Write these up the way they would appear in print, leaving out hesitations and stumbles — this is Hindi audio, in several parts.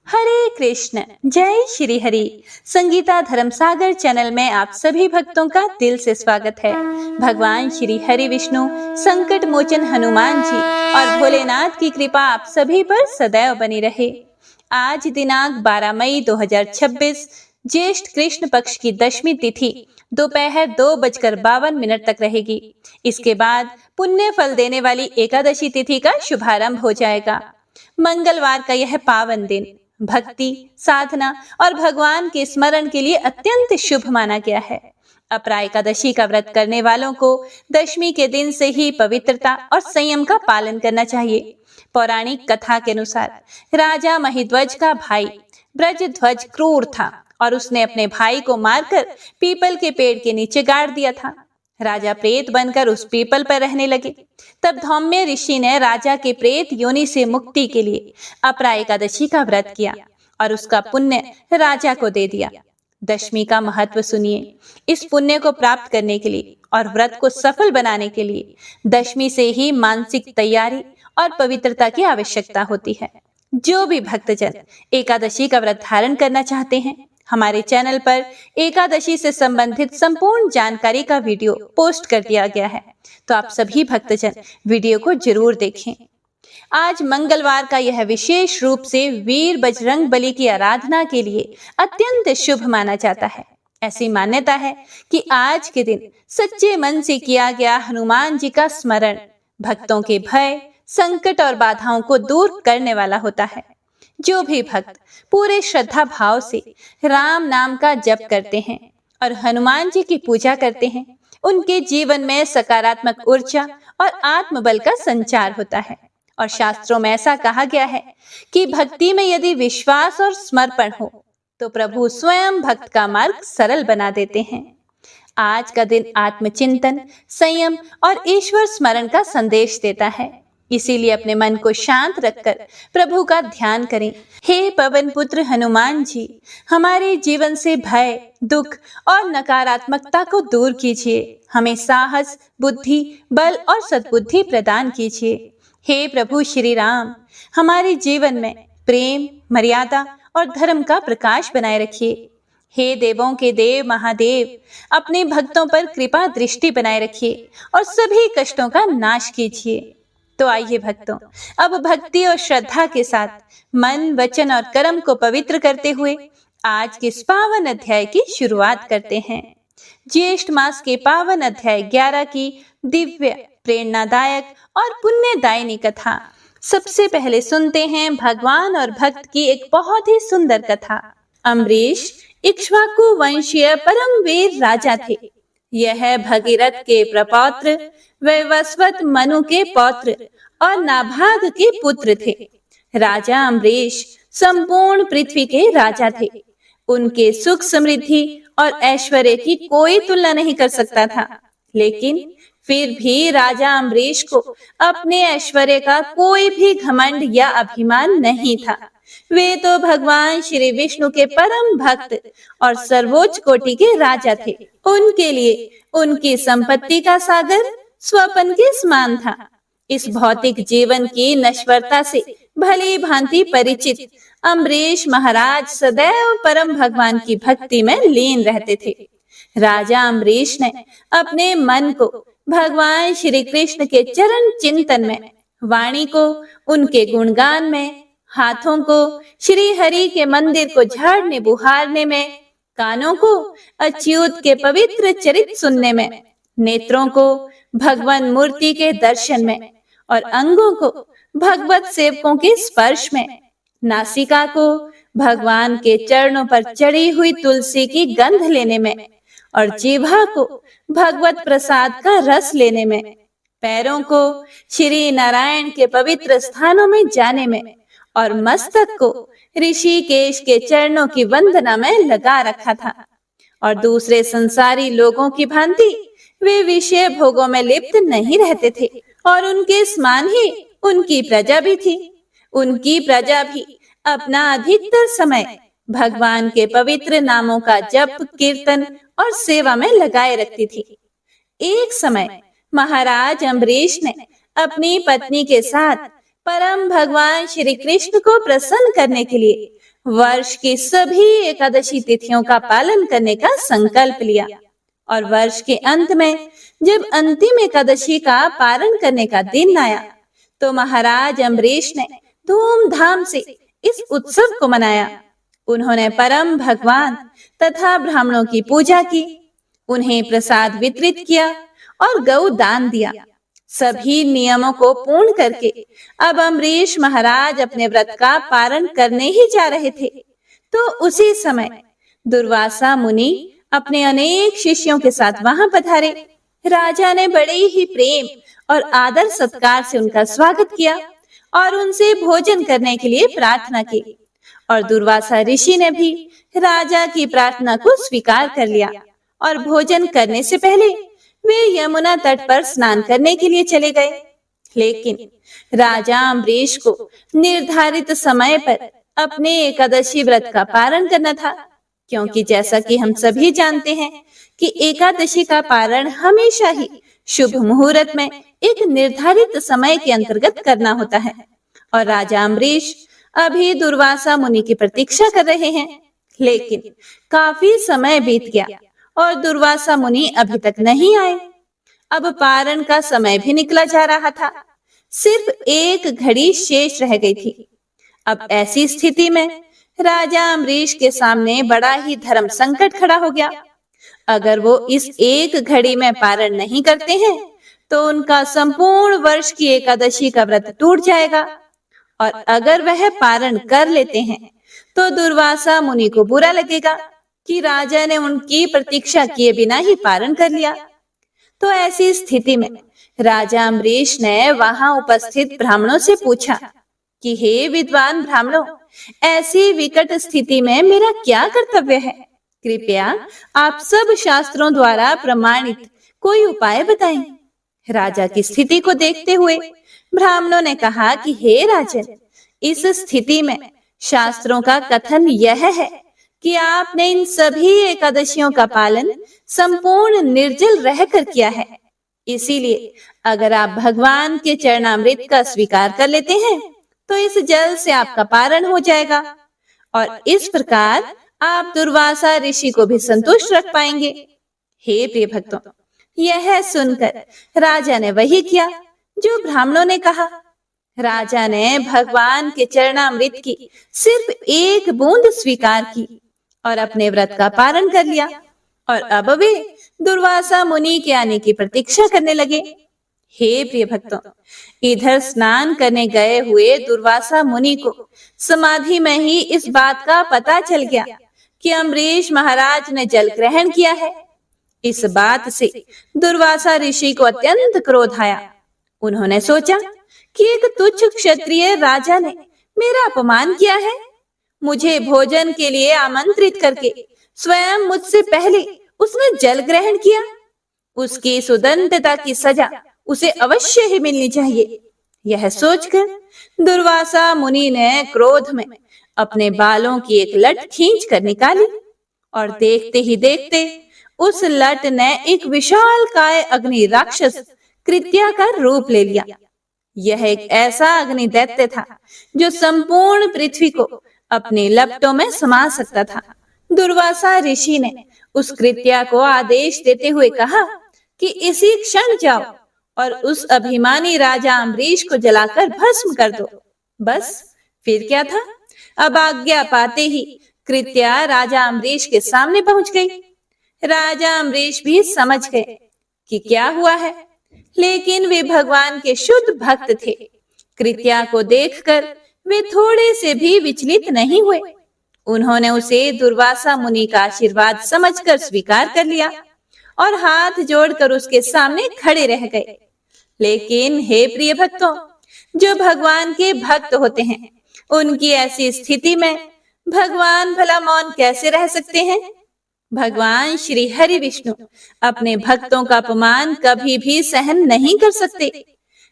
हरे कृष्ण, जय श्री हरि। संगीता धर्मसागर चैनल में आप सभी भक्तों का दिल से स्वागत है। भगवान श्री हरि विष्णु, संकट मोचन हनुमान जी और भोलेनाथ की कृपा आप सभी पर सदैव बनी रहे। आज दिनांक 12 मई 2026 ज्येष्ठ कृष्ण पक्ष की दशमी तिथि दोपहर 2:52 तक रहेगी। इसके बाद पुण्य फल देने वाली एकादशी तिथि का शुभारंभ हो जाएगा। मंगलवार का यह पावन दिन भक्ति, साधना और भगवान के स्मरण के लिए अत्यंत शुभ माना गया है। अपरा एकादशी का व्रत करने वालों को दशमी के दिन से ही पवित्रता और संयम का पालन करना चाहिए। पौराणिक कथा के अनुसार राजा महिध्वज का भाई ब्रजध्वज क्रूर था और उसने अपने भाई को मारकर पीपल के पेड़ के नीचे गाड़ दिया था। राजा प्रेत बनकर उस पीपल पर रहने लगे। तब धौम्य ऋषि ने राजा के प्रेत योनि से मुक्ति के लिए अपरा एकादशी का व्रत किया और उसका पुण्य राजा को दे दिया। दशमी का महत्व सुनिए। इस पुण्य को प्राप्त करने के लिए और व्रत को सफल बनाने के लिए दशमी से ही मानसिक तैयारी और पवित्रता की आवश्यकता होती है। जो भी भक्तजन एकादशी का व्रत धारण करना चाहते हैं, हमारे चैनल पर एकादशी से संबंधित संपूर्ण जानकारी का वीडियो पोस्ट कर दिया गया है, तो आप सभी भक्तजन वीडियो को जरूर देखें। आज मंगलवार का यह विशेष रूप से वीर बजरंग बली की आराधना के लिए अत्यंत शुभ माना जाता है। ऐसी मान्यता है कि आज के दिन सच्चे मन से किया गया हनुमान जी का स्मरण भक्तों के भय, संकट और बाधाओं को दूर करने वाला होता है। जो भी भक्त पूरे श्रद्धा भाव से राम नाम का जप करते हैं और हनुमान जी की पूजा करते हैं, उनके जीवन में सकारात्मक ऊर्जा और आत्मबल का संचार होता है। और शास्त्रों में ऐसा कहा गया है कि भक्ति में यदि विश्वास और समर्पण हो तो प्रभु स्वयं भक्त का मार्ग सरल बना देते हैं। आज का दिन आत्मचिंतन, संयम और ईश्वर स्मरण का संदेश देता है। इसीलिए अपने मन को शांत रखकर प्रभु का ध्यान करें। हे पवन पुत्र हनुमान जी, हमारे जीवन से भय, दुख और नकारात्मकता को दूर कीजिए। हमें साहस, बुद्धि, बल और सद्बुद्धि प्रदान कीजिए। हे प्रभु श्री राम, हमारे जीवन में प्रेम, मर्यादा और धर्म का प्रकाश बनाए रखिए। हे देवों के देव महादेव, अपने भक्तों पर कृपा दृष्टि बनाए रखिए और सभी कष्टों का नाश कीजिए। तो आइए भक्तों, अब भक्ति और श्रद्धा के साथ मन, वचन और कर्म को पवित्र करते हुए आज के इस पावन अध्याय की शुरुआत करते हैं। ज्येष्ठ मास के पावन अध्याय 11 की दिव्य, प्रेरणादायक और पुण्यदायिनी कथा। सबसे पहले सुनते हैं भगवान और भक्त की एक बहुत ही सुंदर कथा। अम्बरीश इक्ष्वाकु वंशीय परम वीर राजा थे। यह भगीरथ के प्रपौत्र, वैवस्वत मनु के पौत्र और नाभाग के पुत्र थे। राजा अम्बरीश संपूर्ण पृथ्वी के राजा थे। उनके सुख, समृद्धि और ऐश्वर्य की कोई तुलना नहीं कर सकता था। लेकिन फिर भी राजा अम्बरीश को अपने ऐश्वर्य का कोई भी घमंड या अभिमान नहीं था। वे तो भगवान श्री विष्णु के परम भक्त और सर्वोच्च कोटि के राजा थे। उनके लिए उनकी संपत्ति का सागर स्वप्न के समान था। इस भौतिक जीवन की नश्वरता से भली भांति परिचित अम्बरीश महाराज सदैव परम भगवान की भक्ति में लीन रहते थे। राजा अम्बरीश ने अपने मन को भगवान श्री कृष्ण के चरण चिंतन में, वाणी को उनके गुणगान में, हाथों को श्री हरि के मंदिर को झाड़ने बुहारने में, कानों को अच्युत के पवित्र चरित सुनने में, नेत्रों को भगवान मूर्ति के दर्शन में और अंगों को भगवत सेवकों के स्पर्श में, नासिका को भगवान के चरणों पर चढ़ी हुई तुलसी की गंध लेने में और जीवा को भगवत प्रसाद का रस लेने में, पैरों को श्री नारायण के पवित्र स्थानों में जाने में और मस्तक को ऋषिकेश के चरणों की वंदना में लगा रखा था। और दूसरे संसारी लोगों की भांति वे विषय भोगों में लिप्त नहीं रहते थे और उनके समान ही उनकी प्रजा भी थी। उनकी प्रजा भी अपना अधिकतर समय भगवान के पवित्र नामों का जप, कीर्तन और सेवा में लगाए रखती थी। एक समय महाराज अम्बरीश ने अपनी पत्नी के साथ परम भगवान श्री कृष्ण को प्रसन्न करने के लिए वर्ष की सभी एकादशी तिथियों का पालन करने का संकल्प लिया और वर्ष के अंत में जब अंतिम एकादशी का पारण करने का दिन आया तो महाराज अम्बरीश ने धूमधाम से इस उत्सव को मनाया। उन्होंने परम भगवान तथा ब्राह्मणों की पूजा की, उन्हें प्रसाद वितरित किया और गौ दान दिया। सभी नियमों को पूर्ण करके अब अम्बरीश महाराज अपने व्रत का पारण करने ही जा रहे थे तो उसी समय दुर्वासा मुनि अपने अनेक शिष्यों के साथ वहां पधारे। राजा ने बड़े ही प्रेम और आदर सत्कार से उनका स्वागत किया और उनसे भोजन करने के लिए प्रार्थना की और दुर्वासा ऋषि ने भी राजा की प्रार्थना को स्वीकार कर लिया और भोजन करने से पहले वे यमुना तट पर स्नान करने के लिए चले गए। लेकिन राजा अम्बरीश को निर्धारित समय पर अपने एकादशी व्रत का पारण करना था, क्योंकि जैसा कि हम सभी जानते हैं कि एकादशी का पारण हमेशा ही शुभ मुहूर्त में एक निर्धारित समय के अंतर्गत करना होता है और राजा अम्बरीश अभी दुर्वासा मुनि की प्रतीक्षा कर रहे हैं। लेकिन काफी समय बीत गया और दुर्वासा मुनि अभी तक नहीं आए। अब पारण का समय भी निकला जा रहा था, सिर्फ एक घड़ी शेष रह गई थी। अब ऐसी स्थिति में राजा अम्बरीश के सामने बड़ा ही धर्म संकट खड़ा हो गया। अगर वो इस एक घड़ी में पारण नहीं करते हैं तो उनका संपूर्ण वर्ष की एकादशी का व्रत टूट जाएगा और अगर वह पारण कर लेते हैं तो दुर्वासा मुनि को बुरा लगेगा कि राजा ने उनकी प्रतीक्षा किए बिना ही पारण कर लिया। तो ऐसी स्थिति में राजा अम्बरीश ने वहां उपस्थित ब्राह्मणों से पूछा कि हे विद्वान ब्राह्मणों, ऐसी विकट स्थिति में मेरा क्या कर्तव्य है? कृपया आप सब शास्त्रों द्वारा प्रमाणित कोई उपाय बताएं। राजा की स्थिति को देखते हुए ब्राह्मणों ने कहा कि हे राजन, इस स्थिति में शास्त्रों का कथन यह है कि आपने इन सभी एकादशियों का पालन संपूर्ण निर्जल रहकर किया है। इसीलिए अगर आप भगवान के चरणामृत का स्वीकार कर लेते हैं तो इस जल से आपका पारण हो जाएगा और इस प्रकार आप दुर्वासा ऋषि को भी संतुष्ट रख पाएंगे। हे प्रिय भक्तों, यह सुनकर राजा ने वही किया जो ब्राह्मणों ने कहा। राजा ने भगवान के चरणामृत की सिर्फ एक बूंद स्वीकार की और अपने व्रत का पारण कर लिया और अब वे दुर्वासा मुनि के आने की प्रतीक्षा करने लगे। हे प्रिय भक्तों, इधर स्नान करने गए हुए दुर्वासा मुनि को समाधि में ही इस बात का पता चल गया कि अम्बरीश महाराज ने जल ग्रहण किया है। इस बात से दुर्वासा ऋषि को अत्यंत क्रोध आया। उन्होंने सोचा कि एक तुच्छ क्षत्रिय राजा ने मेरा अपमान किया है, मुझे भोजन के लिए आमंत्रित करके स्वयं मुझसे पहले उसने जल ग्रहण किया। उसकी इस उदंडता की सजा उसे अवश्य ही मिलनी चाहिए। यह सोचकर दुर्वासा मुनि ने क्रोध में अपने बालों की एक लट खींच कर निकाली और देखते ही देखते उस लट ने एक विशाल काय अग्नि राक्षस कृत्या का रूप ले लिया। यह एक ऐसा अग्नि दैत्य था जो संपूर्ण पृथ्वी को अपने लपटों में समा सकता था। दुर्वासा ऋषि ने उस कृत्या को आदेश देते हुए कहा कि इसी क्षण जाओ और उस अभिमानी राजा अम्बरीश को जलाकर भस्म कर दो। बस फिर क्या था, अब आज्ञा पाते ही कृत्या राजा अम्बरीश के सामने पहुंच गई। राजा अम्बरीश भी समझ गए कि क्या हुआ है, लेकिन वे भगवान के शुद्ध भक्त थे। कृत्या को देखकर वे थोड़े से भी विचलित नहीं हुए। उन्होंने उसे दुर्वासा मुनि का आशीर्वाद समझकर स्वीकार कर लिया और हाथ जोड़कर उसके सामने खड़े रह गए। लेकिन हे प्रिय भक्तों, जो भगवान के भक्त होते हैं उनकी ऐसी स्थिति में भगवान भला मौन कैसे रह सकते हैं? भगवान श्री हरि विष्णु अपने भक्तों का अपमान कभी भी सहन नहीं कर सकते।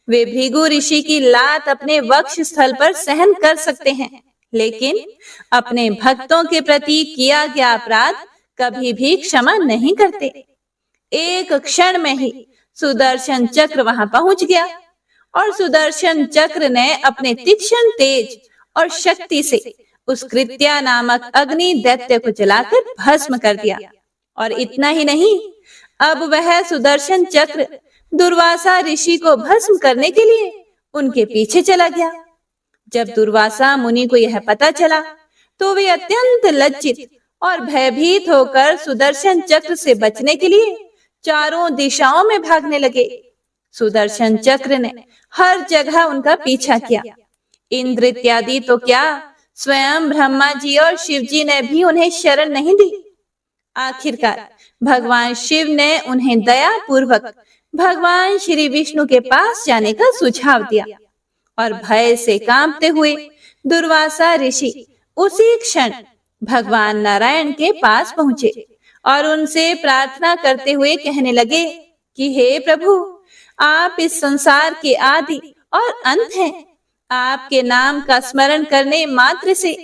वे भृगु ऋषि की लात अपने वक्ष स्थल पर सहन कर सकते हैं, लेकिन अपने भक्तों के प्रति किया गया अपराध कभी भी क्षमा नहीं करते। एक क्षण में ही सुदर्शन चक्र वहां पहुंच गया और सुदर्शन चक्र ने अपने तीक्ष्ण तेज और शक्ति से उस कृत्या नामक अग्नि दैत्य को जलाकर भस्म कर दिया। और इतना ही नहीं, अब वह सुदर्शन चक्र दुर्वासा ऋषि को भस्म करने के लिए उनके पीछे चला गया। जब दुर्वासा मुनि को यह पता चला तो वे अत्यंत लज्जित और भयभीत होकर सुदर्शन चक्र से बचने के लिए चारों दिशाओं में भागने लगे। सुदर्शन चक्र ने हर जगह उनका पीछा किया। इंद्र इत्यादि तो क्या, स्वयं ब्रह्मा जी और शिव जी ने भी उन्हें शरण नहीं दी। आखिरकार भगवान शिव ने उन्हें दया पूर्वक भगवान श्री विष्णु के पास जाने का सुझाव दिया और भय से कांपते हुए दुर्वासा ऋषि उसी क्षण भगवान नारायण के पास पहुंचे और उनसे प्रार्थना करते हुए कहने लगे कि हे प्रभु, आप इस संसार के आदि और अंत हैं। आपके नाम का स्मरण करने मात्र से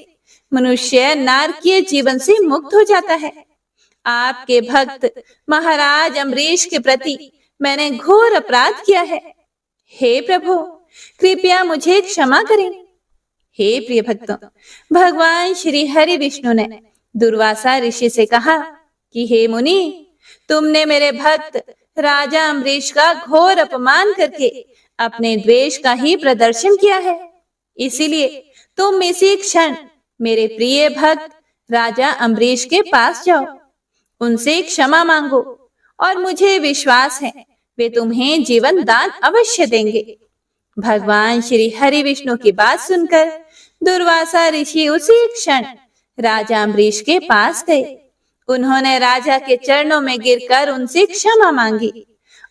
मनुष्य नारकीय जीवन से मुक्त हो जाता है। आपके भक्त महाराज अम्बरीश के प्रति मैंने घोर अपराध किया है। हे प्रभु, कृपया मुझे क्षमा करें। हे प्रिय भक्तों, भगवान श्री हरि विष्णु ने दुर्वासा ऋषि से कहा कि हे मुनि, तुमने मेरे भक्त राजा अम्बरीश का घोर अपमान करके अपने द्वेष का ही प्रदर्शन किया है। इसीलिए तुम इसी क्षण मेरे प्रिय भक्त राजा अम्बरीश के पास जाओ, उनसे क्षमा मांगो और मुझे विश्वास है वे तुम्हें जीवन दान अवश्य देंगे। भगवान श्री हरि विष्णु की बात सुनकर दुर्वासा ऋषि उसी क्षण राजा अम्बरीश के पास गए। उन्होंने राजा के चरणों में गिरकर उनसे क्षमा मांगी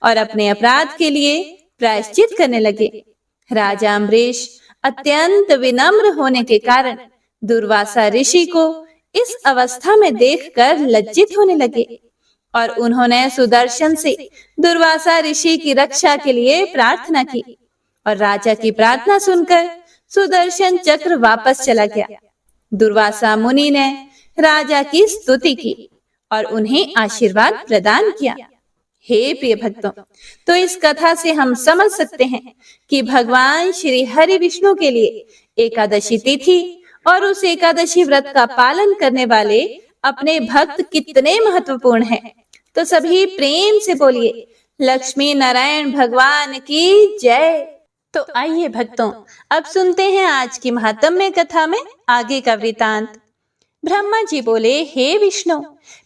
और अपने अपराध के लिए प्रायश्चित करने लगे। राजा अम्बरीश अत्यंत विनम्र होने के कारण दुर्वासा ऋषि को इस अवस्था में देखकर लज्जित होने लगे और उन्होंने सुदर्शन से दुर्वासा ऋषि की रक्षा के लिए प्रार्थना की और राजा की प्रार्थना सुनकर सुदर्शन चक्र वापस चला गया। दुर्वासा मुनि ने राजा की स्तुति की और उन्हें आशीर्वाद प्रदान किया। हे प्रिय भक्तों, तो इस कथा से हम समझ सकते हैं कि भगवान श्री हरि विष्णु के लिए एकादशी तिथि और उस एकादशी व्रत का पालन करने वाले अपने भक्त कितने महत्वपूर्ण हैं। तो सभी प्रेम से बोलिए लक्ष्मी नारायण भगवान की जय। तो आइए भक्तों, अब सुनते हैं आज की महात्म्य कथा में आगे का वृतांत। ब्रह्मा जी बोले, हे विष्णु,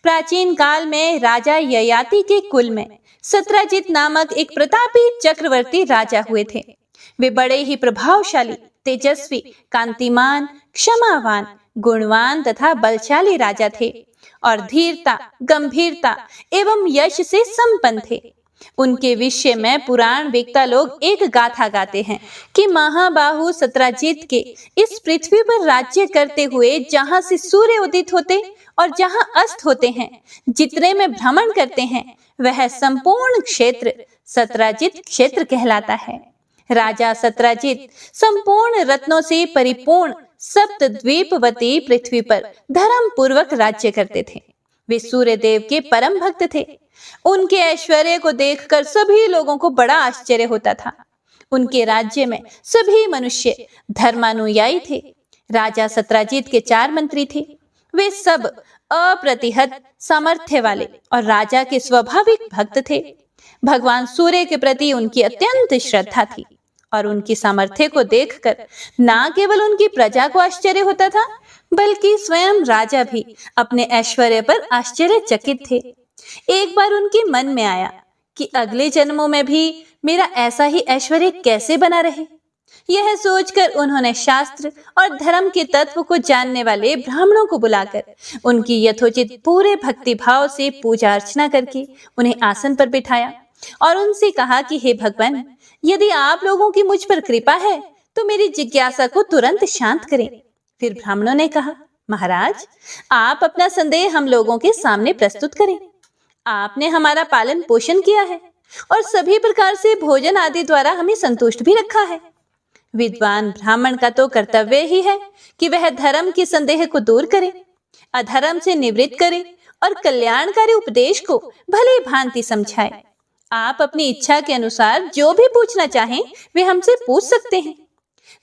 प्राचीन काल में राजा ययाति के कुल में सत्रजित नामक एक प्रतापी चक्रवर्ती राजा हुए थे। वे बड़े ही प्रभावशाली, तेजस्वी, कांतिमान, क्षमावान, गुणवान तथा बलशाली राजा थे और धीरता, गंभीरता एवं यश से संपन्न थे। उनके विषय में पुराण वेत्ता लोग एक गाथा गाते हैं कि महाबाहु सत्रजित के इस पृथ्वी पर राज्य करते हुए जहां से सूर्य उदित होते और जहां अस्त होते हैं, जितने में भ्रमण करते हैं, वह संपूर्ण क्षेत्र सत्रजित क्षेत्र कहलाता है। राजा सत्रजित संपूर्ण रत्नों से परिपूर्ण सप्तद्वीपवती पृथ्वी पर धर्म पूर्वक राज्य करते थे। वे सूर्य देव के परम भक्त थे। उनके ऐश्वर्य को देखकर सभी लोगों को बड़ा आश्चर्य होता था। उनके राज्य में सभी मनुष्य धर्मानुयायी थे। राजा सत्रजित के 4 मंत्री थे। वे सब अप्रतिहत सामर्थ्य वाले और राजा के स्वाभाविक भक्त थे। भगवान सूर्य के प्रति उनकी अत्यंत श्रद्धा थी और उनकी सामर्थ्य को देखकर ना केवल उनकी प्रजा को आश्चर्य होता था, बल्कि स्वयं राजा भी अपने ऐश्वर्य पर आश्चर्यचकित थे। एक बार उनके मन में आया कि अगले जन्मों में भी मेरा ऐसा ही ऐश्वर्य कैसे बना रहे। यह सोचकर उन्होंने शास्त्र और धर्म के तत्व को जानने वाले ब्राह्मणों को बुलाकर उनकी यथोचित पूरे भक्ति भाव से पूजा अर्चना करके उन्हें आसन पर बिठाया और उनसे कहा कि हे भगवान, यदि आप लोगों की मुझ पर कृपा है तो मेरी जिज्ञासा को तुरंत शांत करें। फिर ब्राह्मणों ने कहा, महाराज, आप अपना संदेह हम लोगों के सामने प्रस्तुत करें। आपने हमारा पालन पोषण किया है और सभी प्रकार से भोजन आदि द्वारा हमें संतुष्ट भी रखा है। विद्वान ब्राह्मण का तो कर्तव्य ही है कि वह धर्म के संदेह को दूर करे, अधर्म से निवृत्त करे और कल्याणकारी उपदेश को भली भांति समझाए। आप अपनी इच्छा के अनुसार जो भी पूछना चाहें वे हमसे पूछ सकते हैं।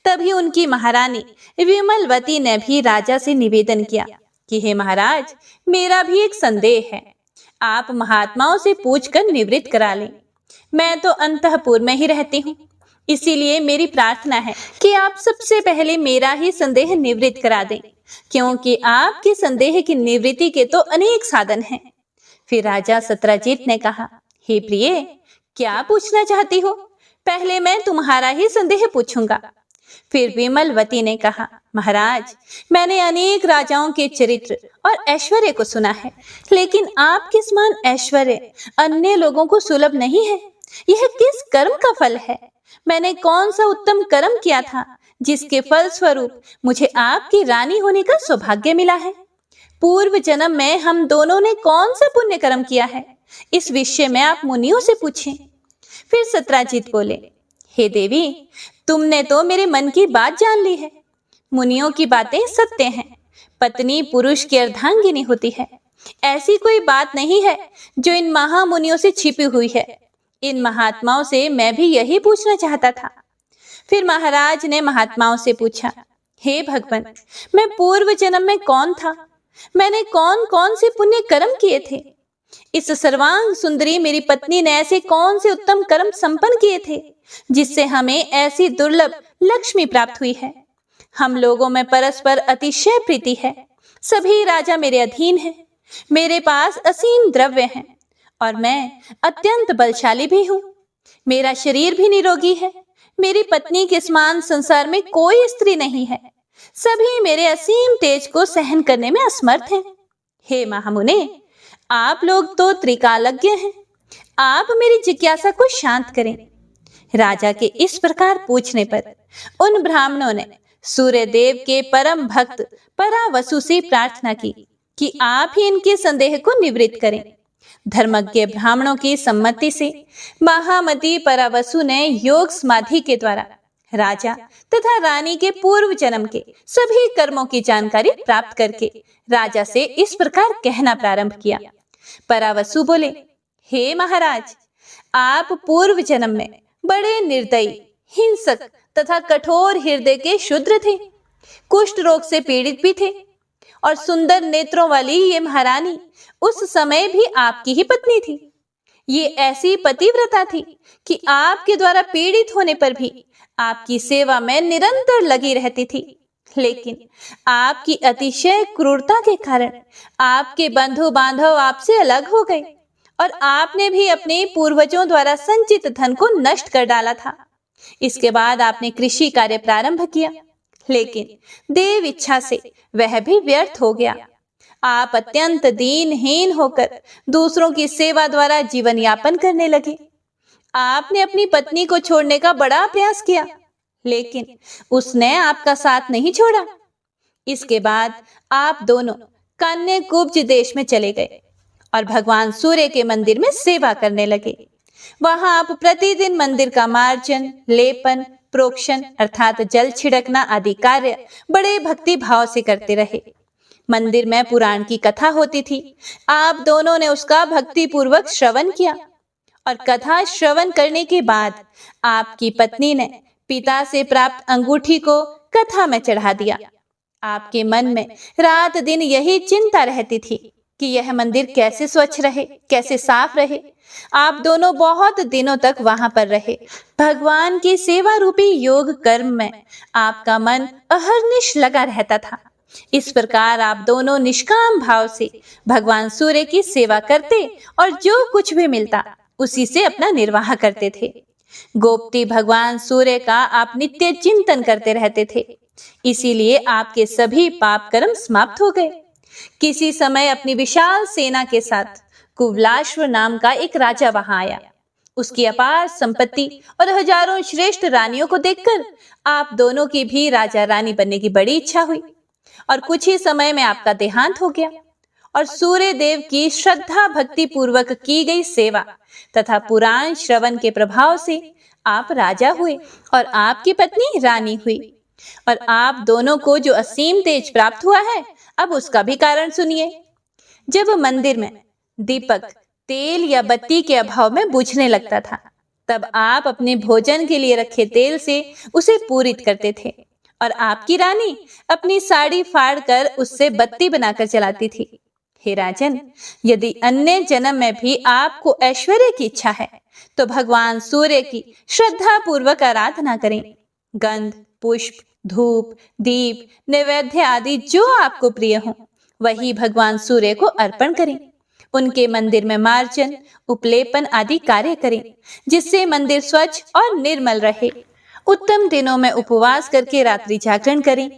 तभी उनकी महारानी विमलवती ने भी राजा से निवेदन किया कि हे महाराज, मेरा भी एक संदेह है, आप महात्माओं से पूछकर निवृत्त करा लें। मैं तो अंतःपुर में ही रहती हूँ, इसीलिए मेरी प्रार्थना है कि आप सबसे पहले मेरा ही संदेह निवृत्त करा दें, क्योंकि आपके संदेह की निवृत्ति के तो अनेक साधन हैं। फिर राजा सत्यजीत ने कहा, हे प्रिय, क्या पूछना चाहती हो? पहले मैं तुम्हारा ही संदेह पूछूंगा। फिर विमलवती ने कहा, महाराज, मैंने अनेक राजाओं के चरित्र और ऐश्वर्य को सुना है, लेकिन आपके समान ऐश्वर्य अन्य लोगों को सुलभ नहीं है। यह किस कर्म का फल है? मैंने कौन सा उत्तम कर्म किया था जिसके फल स्वरूप मुझे आपकी रानी होने का सौभाग्य मिला है? पूर्व जन्म में हम दोनों ने कौन सा पुण्य कर्म किया है? इस विषय में आप मुनियों से पूछें। फिर सत्यजीत बोले, हे देवी, तुमने तो मेरे मन की बात जान ली है। मुनियों की बातें सत्य हैं। पत्नी पुरुष की अर्धांगिनी होती है। ऐसी कोई बात नहीं है जो इन महामुनियों से छिपी हुई है। इन महात्माओं से मैं भी यही पूछना चाहता था। फिर महाराज ने महात्माओं से पूछा, हे भगवान, मैं पूर्व जन्म में कौन था? मैंने कौन कौन से पुण्य कर्म किए थे? इस सर्वांग सुंदरी मेरी पत्नी ने ऐसे कौन से उत्तम कर्म संपन्न किए थे जिससे हमें ऐसी दुर्लभ लक्ष्मी प्राप्त हुई है? हम लोगों में परस्पर अतिशय प्रीति है। सभी राजा मेरे अधीन हैं। मेरे पास असीम द्रव्य हैं और मैं अत्यंत बलशाली भी हूँ। मेरा शरीर भी निरोगी है। मेरी पत्नी के समान संसार में कोई स्त्री नहीं है। सभी मेरे असीम तेज को सहन करने में असमर्थ हैं। हे महामुने, आप लोग तो त्रिकालज्ञ हैं। आप मेरी जिज्ञासा को शांत करें। राजा के इस प्रकार पूछने पर उन ब्राह्मणों ने सूर्यदेव के परम भक्त परावसु से प्रार्थना की कि आप ही इनके संदेह को निवृत्त करें। धर्मज्ञ ब्राह्मणों की सम्मति से महामती परावसु ने योग समाधि के द्वारा राजा तथा रानी के पूर्व जन्म के सभी कर्मों की जानकारी प्राप्त करके राजा से इस प्रकार कहना प्रारंभ किया। परावसु बोले, हे महाराज, आप पूर्व जन्म में बड़े निर्दयी, हिंसक तथा कठोर हृदय के शूद्र थे। कुष्ठ रोग से पीड़ित भी थे और सुंदर नेत्रों वाली ये महारानी उस समय भी आपकी ही पत्नी थी। ये ऐसी पतिव्रता थी कि आपके द्वारा पीड़ित होने पर भी आपकी सेवा में निरंतर लगी रहती थी। लेकिन आपकी अतिशय क्रूरता के कारण आपके बंधु बांधव आपसे अलग हो गए और आपने भी अपने पूर्वजों द्वारा संचित धन को नष्ट कर डाला था। इसके बाद आपने कृषि कार्य प्रारंभ किया, लेकिन देव इच्छा से वह भी व्यर्थ हो गया। आप अत्यंत दीनहीन होकर दूसरों की सेवा द्वारा जीवन यापन करने लगे। आपने अपनी पत्नी को छोड़ने का बड़ा प्रयास किया, लेकिन उसने आपका साथ नहीं छोड़ा। इसके बाद आप दोनों कन्याकुब्ज देश में चले गए और भगवान सूर्य के मंदिर में सेवा करने लगे। वहां आप प्रतिदिन मंदिर का मार्जन, लेपन, प्रोक्षण अर्थात जल छिड़कना आदि कार्य बड़े भक्ति भाव से करते रहे। मंदिर में पुराण की कथा होती थी। आप दोनों ने उसका भक्ति पूर्वक श्रवण किया और कथा श्रवण करने के बाद आपकी पत्नी ने पिता से प्राप्त अंगूठी को कथा में चढ़ा दिया। आपके मन में रात दिन यही चिंता रहती थी कि यह मंदिर कैसे स्वच्छ रहे, कैसे साफ रहे। आप दोनों बहुत दिनों तक वहां पर रहे। भगवान की सेवा रूपी योग कर्म में आपका मन अहर्निश लगा रहता था। इस प्रकार आप दोनों निष्काम भाव से भगवान सूर्य की सेवा करते और जो कुछ भी मिलता उसी से अपना निर्वाह करते थे। गोप्ती भगवान सूर्य का आप नित्य चिंतन करते रहते थे, इसीलिए आपके सभी पाप कर्म समाप्त हो गए। किसी समय अपनी विशाल सेना के साथ कुवलाश्व नाम का एक राजा वहां आया। उसकी अपार संपत्ति और हजारों श्रेष्ठ रानियों को देखकर आप दोनों की भी राजा रानी बनने की बड़ी इच्छा हुई और कुछ ही समय में आपका देहांत हो गया और सूर्य देव की श्रद्धा भक्ति पूर्वक की गई सेवा तथा पुराण श्रवण के प्रभाव से आप राजा हुए और आपकी पत्नी रानी हुई। और आप दोनों को जो असीम तेज प्राप्त हुआ है, अब उसका भी कारण सुनिए। जब मंदिर में दीपक तेल या बत्ती के अभाव में बुझने लगता था, तब आप अपने भोजन के लिए रखे तेल से उसे पूरित करते थे और आपकी रानी अपनी साड़ी फाड़कर उससे बत्ती बनाकर जलाती थी। हे राजन, यदि अन्य जन्म में भी आपको ऐश्वर्य की इच्छा है तो भगवान सूर्य की श्रद्धा पूर्वक आराधना करें। गंध, पुष्प, धूप, दीप, नैवेद्य आदि जो आपको प्रिय हो वही भगवान सूर्य को अर्पण करें। उनके मंदिर में मार्जन, उपलेपन आदि कार्य करें जिससे मंदिर स्वच्छ और निर्मल रहे। उत्तम दिनों में उपवास करके रात्रि जागरण करें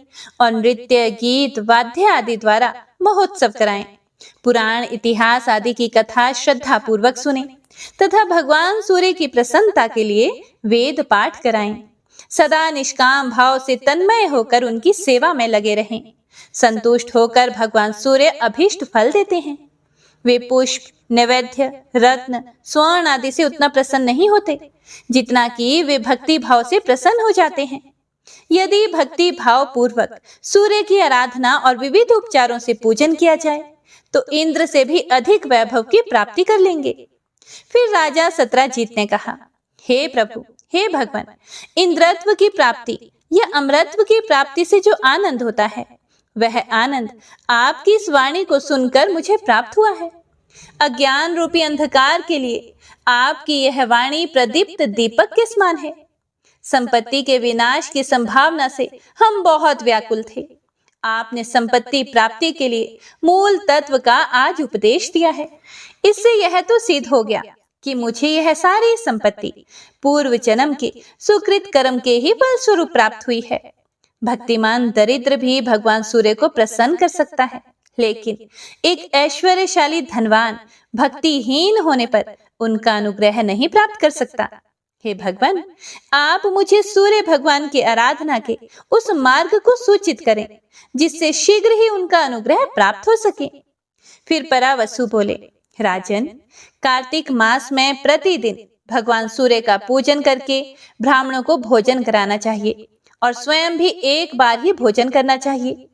और नृत्य, गीत, वाद्य आदि द्वारा महोत्सव कराएं। पुराण, इतिहास आदि की कथा श्रद्धा पूर्वक सुने तथा भगवान सूर्य की प्रसन्नता के लिए वेद पाठ कराएं। सदा निष्काम भाव से तन्मय होकर उनकी सेवा में लगे रहें। संतुष्ट होकर भगवान सूर्य अभीष्ट फल देते हैं। वे पुष्प, नैवेद्य, रत्न, स्वर्ण आदि से उतना प्रसन्न नहीं होते जितना कि वे भक्ति भाव से प्रसन्न हो जाते हैं। यदि भक्ति भाव पूर्वक सूर्य की आराधना और विविध उपचारों से पूजन किया जाए तो इंद्र से भी अधिक वैभव की प्राप्ति कर लेंगे। फिर राजा सत्राजित ने कहा, हे प्रभु, हे भगवान, इंद्रत्व की प्राप्ति या अमरत्व की प्राप्ति से जो आनंद होता है वह आनंद आपकी इस वाणी को सुनकर मुझे प्राप्त हुआ है। अज्ञान रूपी अंधकार के लिए आपकी यह वाणी प्रदीप्त दीपक के समान है। संपत्ति के विनाश की संभावना से हम बहुत व्याकुल थे। आपने संपत्ति प्राप्ति के लिए मूल तत्व का आज उपदेश दिया है। इससे यह तो सिद्ध हो गया कि मुझे यह सारी संपत्ति पूर्व जन्म के सुकृत कर्म के ही फलस्वरूप प्राप्त हुई है। भक्तिमान दरिद्र भी भगवान सूर्य को प्रसन्न कर सकता है, लेकिन एक ऐश्वर्यशाली धनवान भक्तिहीन होने पर उनका अनुग्रह नहीं प्राप्त कर सकता। हे भगवान, आप मुझे सूर्य भगवान की आराधना के उस मार्ग को सूचित करें जिससे शीघ्र ही उनका अनुग्रह प्राप्त हो सके। फिर परावसु बोले, राजन, कार्तिक मास में प्रतिदिन भगवान सूर्य का पूजन करके ब्राह्मणों को भोजन कराना चाहिए और स्वयं भी एक बार ही भोजन करना चाहिए।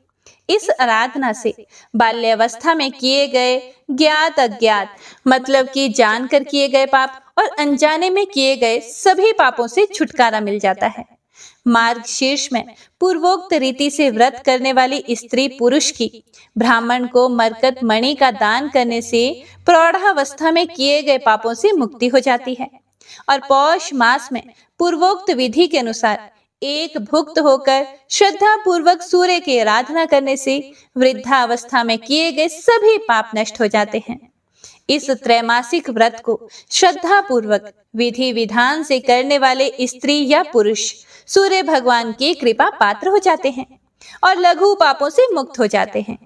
इस आराधना से बाल्यावस्था में किए गए ज्ञात अज्ञात मतलब कि जानकर किए गए पाप और अनजाने में किए गए सभी पापों से छुटकारा मिल जाता है। मार्ग शीर्ष में पूर्वोक्त रीति से व्रत करने वाली स्त्री पुरुष की ब्राह्मण को मरकत मणि का दान करने से प्रौढ़ावस्था में किए गए पापों से मुक्ति हो जाती है और पौष मास में पूर्वोक्त विधि के अनुसार एक भुक्त होकर श्रद्धा पूर्वक सूर्य की आराधना करने से वृद्धावस्था में किए गए सभी पाप नष्ट हो जाते हैं। इस त्रैमासिक व्रत को श्रद्धा पूर्वक विधि विधान से करने वाले स्त्री या पुरुष सूर्य भगवान की कृपा पात्र हो जाते हैं और लघु पापों से मुक्त हो जाते हैं।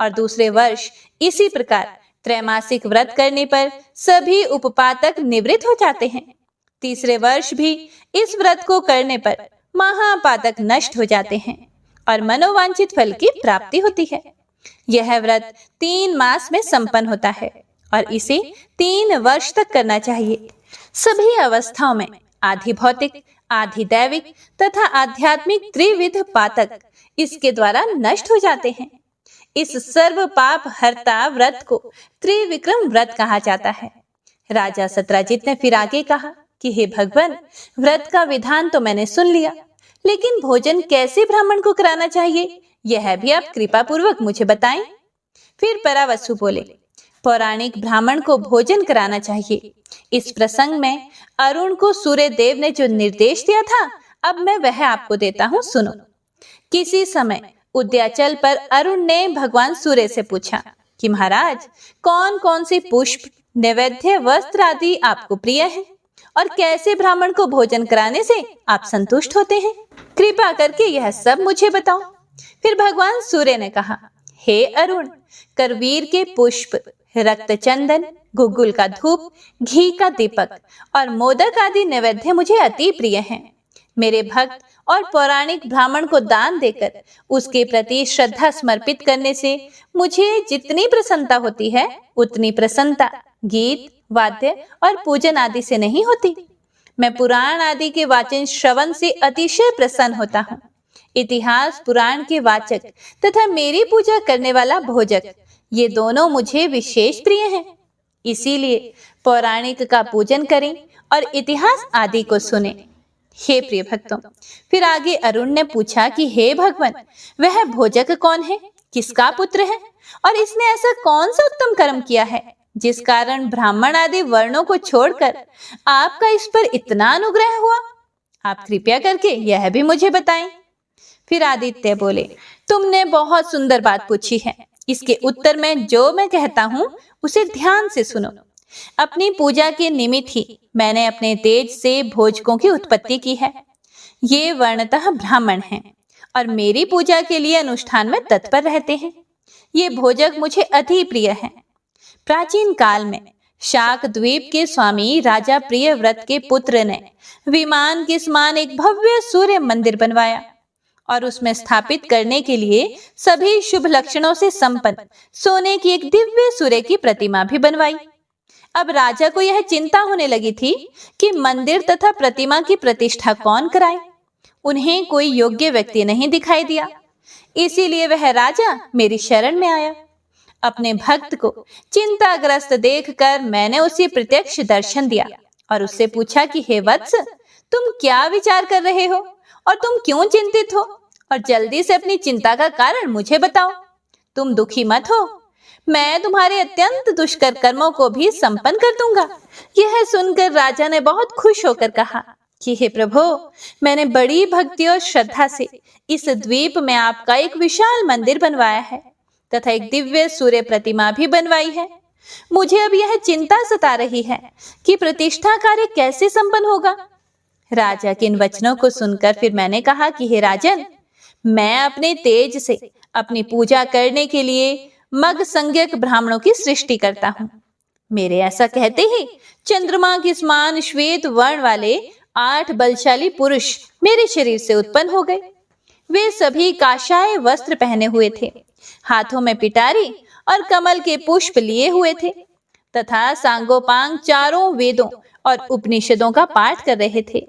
और दूसरे वर्ष इसी प्रकार त्रैमासिक व्रत करने पर सभी उपपातक निवृत्त हो जाते हैं। तीसरे वर्ष भी इस व्रत को करने पर महापातक नष्ट हो जाते हैं और मनोवांछित फल की प्राप्ति होती है। यह व्रत 3 मास में संपन्न होता है और इसे 3 वर्ष तक करना चाहिए। सभी अवस्थाओं में आधि भौतिक, आधि दैविक तथा आध्यात्मिक त्रिविध पातक इसके द्वारा नष्ट हो जाते हैं। इस सर्व पाप हरता व्रत को त्रिविक्रम व्रत कहा जाता है। राजा सत्राजित ने फिर आगे कहा कि हे भगवान, व्रत का विधान तो मैंने सुन लिया, लेकिन भोजन कैसे ब्राह्मण को कराना चाहिए यह भी आप कृपा पूर्वक मुझे बताएं। फिर परावसु बोले, पौराणिक ब्राह्मण को भोजन कराना चाहिए। इस प्रसंग में अरुण को सूर्य देव ने जो निर्देश दिया था अब मैं वह आपको देता हूँ, सुनो। किसी समय उद्याचल पर अरुण ने भगवान सूर्य से पूछा कि महाराज, कौन कौन से पुष्प, नैवेद्य, वस्त्र आदि आपको प्रिय है और कैसे ब्राह्मण को भोजन कराने से आप संतुष्ट होते हैं? कृपा करके यह सब मुझे बताओ। फिर भगवान सूर्य ने कहा, हे अरुण, करवीर के पुष्प, रक्त चंदन, गुग्गुल का धूप, घी का दीपक और मोदक आदि नैवेद्य मुझे अति प्रिय हैं। मेरे भक्त और पौराणिक ब्राह्मण को दान देकर उसके प्रति श्रद्धा समर्पित करने से मुझे जितनी प्रसन्नता होती है उतनी प्रसन्नता गीत, वाद्य और पूजन आदि से नहीं होती। मैं पुराण आदि के वाचन श्रवण से अतिशय प्रसन्न होता हूँ। इतिहास पुराण के वाचक तथा मेरी पूजा करने वाला भोजक, ये दोनों मुझे विशेष प्रिय हैं। इसीलिए पौराणिक का पूजन करें और इतिहास आदि को सुने। हे प्रिय भक्तों, फिर आगे अरुण ने पूछा कि हे भगवान, वह भोजक कौन है, किसका पुत्र है, और इसने ऐसा कौन सा उत्तम कर्म किया है जिस कारण ब्राह्मण आदि वर्णों को छोड़कर आपका इस पर इतना अनुग्रह हुआ? आप कृपया करके यह भी मुझे बताएं। फिर आदित्य बोले, तुमने बहुत सुंदर बात पूछी है। इसके उत्तर में जो मैं कहता हूँ उसे ध्यान से सुनो। अपनी पूजा के निमित्त ही मैंने अपने तेज से भोजकों की उत्पत्ति की है। ये वर्णतः ब्राह्मण हैं और मेरी पूजा के लिए अनुष्ठान में तत्पर रहते हैं। ये भोजक मुझे अति प्रिय हैं। प्राचीन काल में शाक द्वीप के स्वामी राजा प्रियव्रत के पुत्र ने विमान के समान एक भव्य सूर्य मंदिर बनवाया और उसमें स्थापित करने के लिए सभी शुभ लक्षणों से संपन्न सोने की एक दिव्य सूर्य की प्रतिमा भी बनवाई। अब राजा को यह चिंता होने लगी थी कि मंदिर तथा प्रतिमा की प्रतिष्ठा कौन कराए। उन्हें कोई योग्य व्यक्ति नहीं दिखाई दिया। इसीलिए वह राजा मेरी शरण में आया। अपने भक्त को चिंताग्रस्त देखकर मैंने उसे प्रत्यक्ष दर्शन दिया और उससे पूछा कि हे वत्स, तुम क्या विचार कर रहे हो और तुम क्यों चिंतित हो, और जल्दी से अपनी चिंता का कारण मुझे बताओ। तुम दुखी मत हो, मैं तुम्हारे अत्यंत दुष्कर कर्मों को भी संपन्न कर दूंगा। यह सुनकर राजा ने बहुत खुश होकर कहा कि हे प्रभु, मैंने बड़ी भक्ति और श्रद्धा से इस द्वीप में आपका एक विशाल मंदिर बनवाया है तथा एक दिव्य सूर्य प्रतिमा भी बनवाई है। मुझे अब यह चिंता सता रही है कि प्रतिष्ठा कार्य कैसे संपन्न होगा। राजा के इन वचनों को सुनकर फिर मैंने कहा कि हे राजन, मैं अपने तेज से अपनी पूजा करने के लिए मग संज्ञक ब्राह्मणों की सृष्टि करता हूँ। मेरे ऐसा कहते ही चंद्रमा के समान श्वेत वर्ण वाले 8 बलशाली पुरुष मेरे शरीर से उत्पन्न हो गए। वे सभी काशाय वस्त्र पहने हुए थे, हाथों में पिटारी और कमल के पुष्प लिए हुए थे तथा सांगोपांग चारों वेदों और उपनिषदों का पाठ कर रहे थे।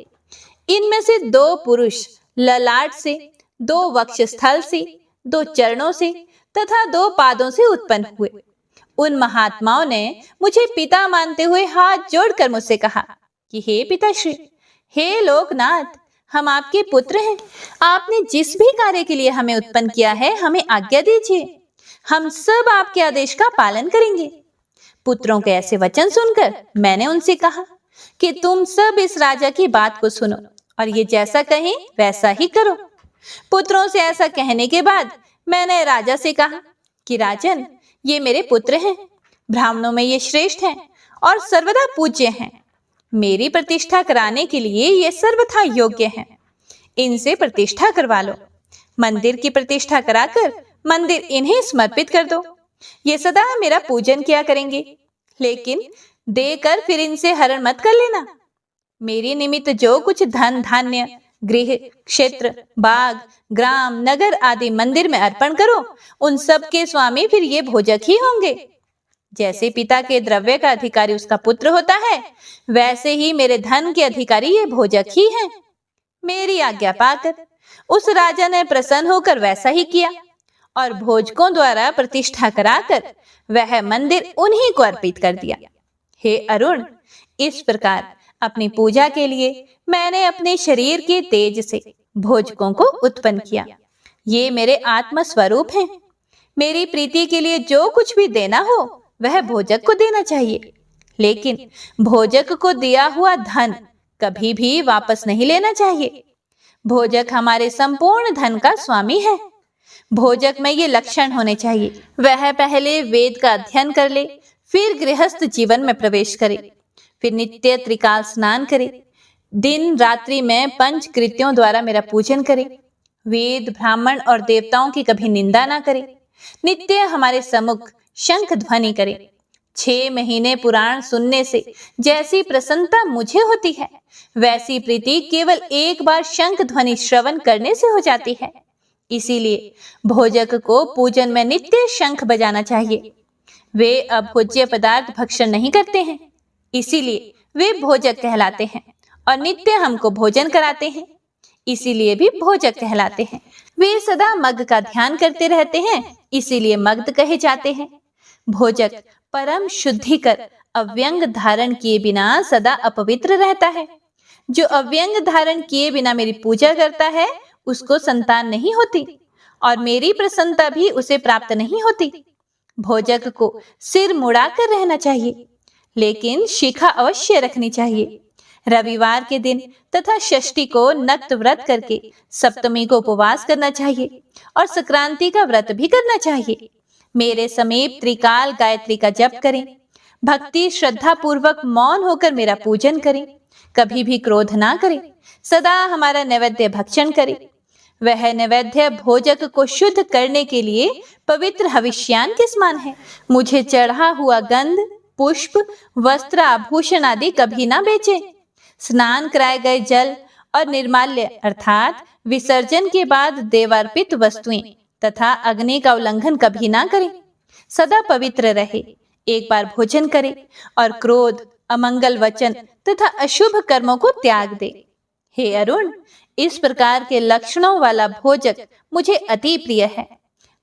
इनमें से 2 पुरुष ललाट से, 2 वक्षस्थल से, 2 चरणों से तथा 2 पादों से उत्पन्न हुए। उन महात्माओं ने मुझे पिता मानते हुए हाथ जोड़कर मुझसे कहा कि हे पिताश्री, हे लोकनाथ, हम आपके पुत्र हैं। आपने जिस भी कार्य के लिए हमें उत्पन्न किया है, हमें आज्ञा दीजिए। हम सब आपके आदेश का पालन करेंगे। पुत्रों के ऐसे वचन सुनकर मैंने उनसे कहा कि तुम सब इस राजा की बात को सुनो और ये जैसा कहें वैसा ही करो। पुत्रों से ऐसा कहने के बाद मैंने राजा से कहा कि राजन, ये मेरे पुत्र हैं। ब्राह्मणों में ये श्रेष्ठ हैं और सर्वदा पूज्य हैं। मेरी प्रतिष्ठा कराने के लिए ये सर्वथा योग्य हैं। इनसे प्रतिष्ठा करवा लो। मंदिर की प्रतिष्ठा कराकर मंदिर इन्हें समर्पित कर दो। ये सदा मेरा पूजन किया करेंगे, लेकिन देकर फिर इनसे हरण मत कर लेना। मेरी निमित्त जो कुछ धन धान्य, गृह, क्षेत्र, बाग, ग्राम, नगर आदि मंदिर में अर्पण करो, उन सब के स्वामी फिर ये भोजक ही होंगे। जैसे पिता के द्रव्य का अधिकारी उसका पुत्र होता है, वैसे ही मेरे धन के अधिकारी ये भोजक ही हैं। मेरी आज्ञा पाकर उस राजा ने प्रसन्न होकर वैसा ही किया और भोजकों द्वारा प्रतिष्ठा कराकर वह मंदिर उन्हीं को अर्पित कर दिया। हे अरुण, इस प्रकार अपनी पूजा के लिए मैंने अपने शरीर के तेज से भोजकों को उत्पन्न किया। ये मेरे आत्म स्वरूप हैं। मेरी प्रीति के लिए जो कुछ भी देना हो वह भोजक को देना चाहिए, लेकिन भोजक को दिया हुआ धन कभी भी वापस नहीं लेना चाहिए। भोजक हमारे संपूर्ण धन का स्वामी है। भोजक में ये लक्षण होने चाहिए, वह पहले वेद का अध्ययन कर ले, फिर गृहस्थ जीवन में प्रवेश करे, फिर नित्य त्रिकाल स्नान करे, दिन रात्रि में 5 कृत्यों द्वारा मेरा पूजन करे, वेद, ब्राह्मण और देवताओं की कभी निंदा ना करे, नित्य हमारे सम्मुख शंख ध्वनि करे। 6 महीने पुराण सुनने से जैसी प्रसन्नता मुझे होती है, वैसी प्रीति केवल एक बार शंख ध्वनि श्रवण करने से हो जाती है। इसीलिए भोजक को पूजन में नित्य शंख बजाना चाहिए। वे अभोज्य पदार्थ भक्षण नहीं करते हैं, इसीलिए वे भोजक कहलाते हैं, और नित्य हमको भोजन कराते हैं, इसीलिए भी भोजक कहलाते हैं। वे सदा मग का ध्यान करते रहते हैं, इसीलिए मग्ध कहे जाते हैं। भोजक परम शुद्धिकर अव्यंग धारण किए बिना सदा अपवित्र रहता है। जो अव्यंग धारण किए बिना मेरी पूजा करता है उसको संतान नहीं होती और मेरी प्रसन्नता भी उसे प्राप्त नहीं होती। भोजक को सिर मुड़ाकर रहना चाहिए, लेकिन शिखा अवश्य रखनी चाहिए। रविवार के दिन तथा षष्ठी को नक्त व्रत करके सप्तमी को उपवास करना चाहिए और संक्रांति का व्रत भी करना चाहिए। मेरे समीप त्रिकाल गायत्री का जप करें, भक्ति श्रद्धा पूर्वक मौन होकर मेरा पूजन करें, कभी भी क्रोध ना करें, सदा हमारा नैवेद्य भक्षण करें। वह नैवेद्य भोजक को शुद्ध करने के लिए पवित्र हविष्यान के समान है। मुझे चढ़ा हुआ गंध, पुष्प, वस्त्र, आभूषण आदि कभी ना बेचे। स्नान कराए गए जल और निर्माल्य अर्थात विसर्जन के बाद देवार्पित वस्तुएं तथा अग्नि का उल्लंघन कभी ना करें। सदा पवित्र रहे, एक बार भोजन करे और क्रोध, अमंगल वचन तथा अशुभ कर्मों को त्याग दे। हे अरुण, इस प्रकार के लक्षणों वाला भोजक मुझे अति प्रिय है।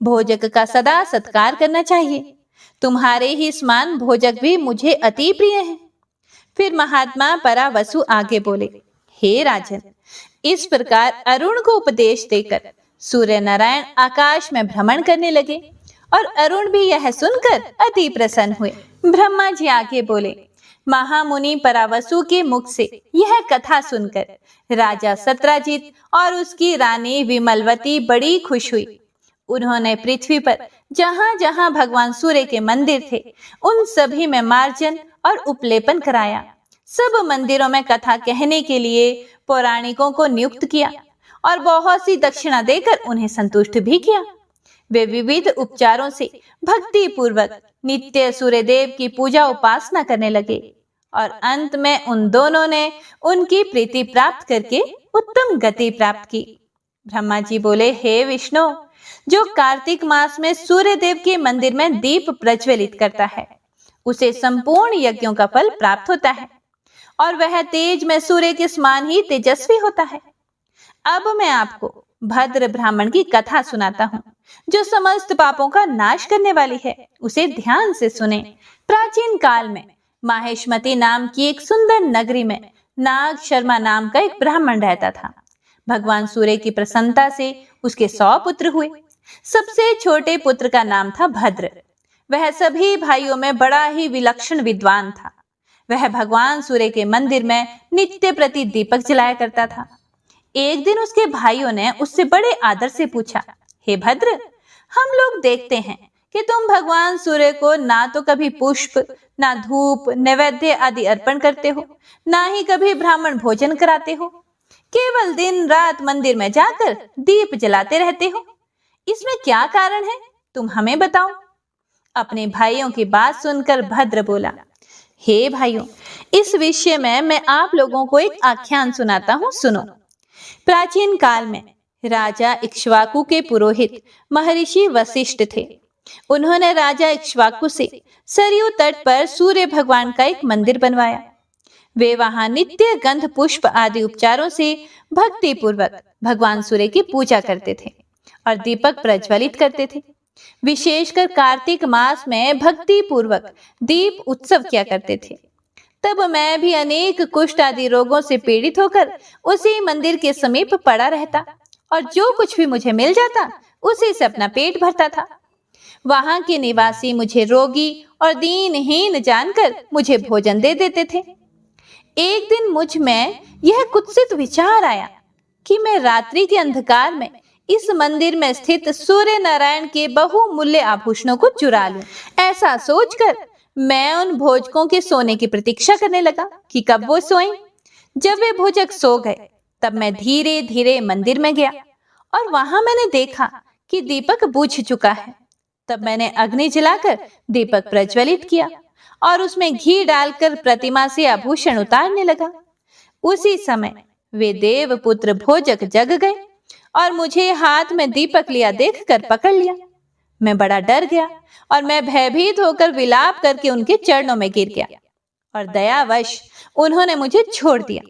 भोजक का सदा सत्कार करना चाहिए। तुम्हारे ही समान भोजक भी मुझे अति प्रिय है। फिर महात्मा परावसु आगे बोले, हे राजन, इस प्रकार अरुण को उपदेश देकर सूर्य नारायण आकाश में भ्रमण करने लगे और अरुण भी यह सुनकर अति प्रसन्न हुए। ब्रह्मा जी आगे बोले, महामुनि परावसु के मुख से यह कथा सुनकर राजा सत्राजित और उसकी रानी विमलवती बड़ी खुश हुई। उन्होंने पृथ्वी पर जहां जहां भगवान सूर्य के मंदिर थे उन सभी में मार्जन और उपलेपन कराया। सब मंदिरों में कथा कहने के लिए पौराणिकों को नियुक्त किया और बहुत सी दक्षिणा देकर उन्हें संतुष्ट भी किया। वे विविध उपचारों से भक्ति पूर्वक नित्य सूर्यदेव की पूजा उपासना करने लगे और अंत में उन दोनों ने उनकी प्रीति प्राप्त करके उत्तम गति प्राप्त की। ब्रह्मा जी बोले, हे विष्णु, जो कार्तिक मास में सूर्यदेव के मंदिर में दीप प्रज्वलित करता है उसे संपूर्ण यज्ञों का फल प्राप्त होता है और वह तेज में सूर्य के समान ही तेजस्वी होता है। अब मैं आपको भद्र ब्राह्मण की कथा सुनाता हूँ जो समस्त पापों का नाश करने वाली है। उसे ध्यान से सुने। प्राचीन काल में माहेशमती नाम की एक सुंदर नगरी में नाग शर्मा नाम का एक ब्राह्मण रहता था। भगवान सूर्य की प्रसन्नता से उसके 100 पुत्र हुए। सबसे छोटे पुत्र का नाम था भद्र। वह सभी भाइयों में बड़ा ही विलक्षण विद्वान था। वह भगवान सूर्य के मंदिर में नित्य प्रति दीपक जलाया करता था। एक दिन उसके भाइयों ने उससे बड़े आदर से पूछा, हे भद्र, हम लोग देखते हैं कि तुम भगवान सूर्य को ना तो कभी पुष्प, ना धूप, नैवेद्य आदि अर्पण करते हो, ना ही कभी ब्राह्मण भोजन कराते हो। केवल दिन रात मंदिर में जाकर दीप जलाते रहते हो। इसमें क्या कारण है, तुम हमें बताओ। अपने भाइयों की बात सुनकर भद्र बोला, हे भाइयों, इस विषय में मैं आप लोगों को एक आख्यान सुनाता हूँ, सुनो। प्राचीन काल में राजा इक्ष्वाकु के पुरोहित महर्षि वशिष्ठ थे। उन्होंने राजा इक्ष्वाकु से सरयू तट पर सूर्य भगवान का एक मंदिर बनवाया। वे वहां नित्य गंध पुष्प आदि उपचारों से भक्ति पूर्वक भगवान सूर्य की पूजा करते थे और दीपक प्रज्वलित करते थे। विशेषकर कार्तिक मास में भक्ति पूर्वक दीप उत्सव किया करते थे। तब मैं भी अनेक कुष्ठ आदि रोगों से पीड़ित होकर उसी मंदिर के समीप पड़ा रहता और जो कुछ भी मुझे मिल जाता उसी से अपना पेट भरता था। वहां के निवासी मुझे रोगी और दीनहीन जानकर मुझे भोजन दे देते थे। एक दिन मुझ में यह कुत्सित विचार आया कि मैं रात्रि के अंधकार में इस मंदिर में स्थित सूर्य नारायण के बहुमूल्य आभूषणों को चुरा लूं। ऐसा सोचकर मैं उन भोजकों के सोने की प्रतीक्षा करने लगा कि कब वो सोएं। जब वे भोजक सो गए तब मैं धीरे धीरे मंदिर में गया और वहां मैंने देखा कि दीपक बुझ चुका है। तब मैंने अग्नि जलाकर दीपक प्रज्वलित किया और उसमें घी डालकर प्रतिमा से आभूषण उतारने लगा। उसी समय वे देव पुत्र भोजक जग गए और मुझे हाथ में दीपक लिया देखकर पकड़ लिया। मैं बड़ा डर गया और मैं भयभीत होकर विलाप करके उनके चरणों में गिर गया और दयावश उन्होंने मुझे छोड़ दिया।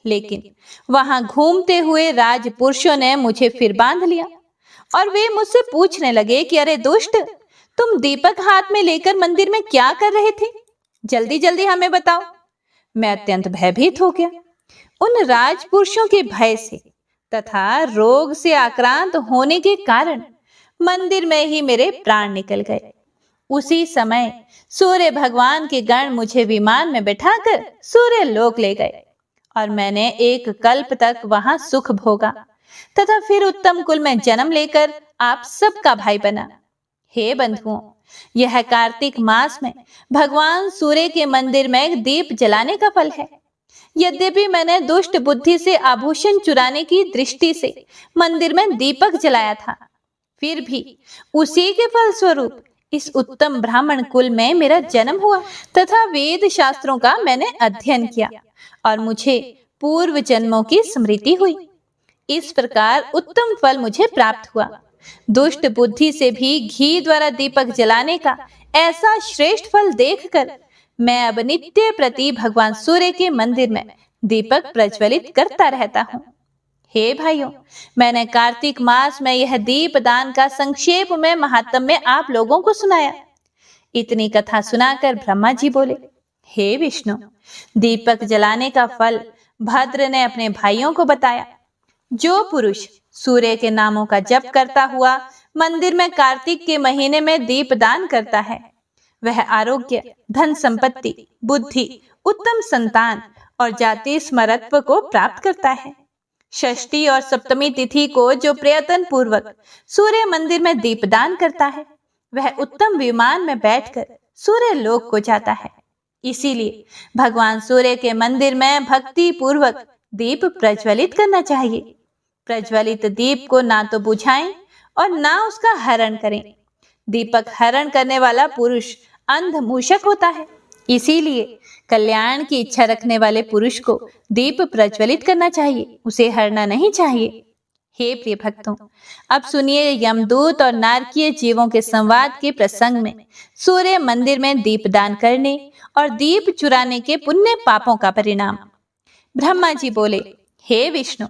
लेकिन वहां घूमते हुए राजपुरुषों ने मुझे फिर बांध लिया और वे मुझसे पूछने लगे कि अरे दुष्ट, तुम दीपक हाथ में लेकर मंदिर में क्या कर रहे थे? जल्दी जल्दी हमें बताओ। मैं अत्यंत भयभीत हो गया। उन राजपुरुषों के भय से तथा रोग से आक्रांत होने के कारण मंदिर में ही मेरे प्राण निकल गए। उसी समय सूर्य भगवान के गण मुझे विमान में बैठाकर सूर्य लोक ले गए और मैंने एक कल्प तक वहां सुख भोगा तथा फिर उत्तम कुल में जन्म लेकर आप सबका भाई बना। हे बंधुओं, यह कार्तिक मास में भगवान सूर्य के मंदिर में दीप जलाने का फल है। यद्यपि मैंने दुष्ट बुद्धि से आभूषण चुराने की दृष्टि से मंदिर में दीपक जलाया था, फिर भी उसी के फल स्वरूप इस उत्तम ब्राह्मण कुल में मेरा जन्म हुआ तथा वेद शास्त्रों का मैंने अध्ययन किया और मुझे पूर्व जन्मों की स्मृति हुई। इस प्रकार उत्तम फल मुझे प्राप्त हुआ। दुष्ट बुद्धि से भी घी द्वारा दीपक जलाने का ऐसा श्रेष्ठ फल देखकर मैं अब नित्य प्रति भगवान सूर्य के मंदिर में दीपक प्रज्वलित करता रहता हूँ। हे भाइयों, मैंने कार्तिक मास में यह दीप दान का संक्षेप में महात्म्य आप लोगों को सुनाया। इतनी कथा सुनाकर ब्रह्मा जी बोले, हे विष्णु, दीपक जलाने का फल भद्र ने अपने भाइयों को बताया। जो पुरुष सूर्य के नामों का जप करता हुआ मंदिर में कार्तिक के महीने में दीप दान करता है, वह आरोग्य, धन संपत्ति, बुद्धि, उत्तम संतान और जाति स्मरत्व को प्राप्त करता है। षष्ठी और सप्तमी तिथि को जो प्रयत्न पूर्वक सूर्य मंदिर में दीपदान करता है, वह उत्तम विमान में बैठकर सूर्य लोक को जाता है। इसीलिए भगवान सूर्य के मंदिर में भक्ति पूर्वक दीप प्रज्वलित करना चाहिए। प्रज्वलित दीप को ना तो बुझाएं और ना उसका हरण करें। दीपक हरण करने वाला पुरुष अंध मूषक होता है। इसीलिए कल्याण की इच्छा रखने वाले पुरुष को दीप प्रज्वलित करना चाहिए, उसे हरना नहीं चाहिए। हे प्रिय भक्तों, अब सुनिए यमदूत और नारकीय जीवों के संवाद के प्रसंग में सूर्य मंदिर में दीपदान करने और दीप चुराने के पुण्य पापों का परिणाम। ब्रह्मा जी बोले, हे विष्णु,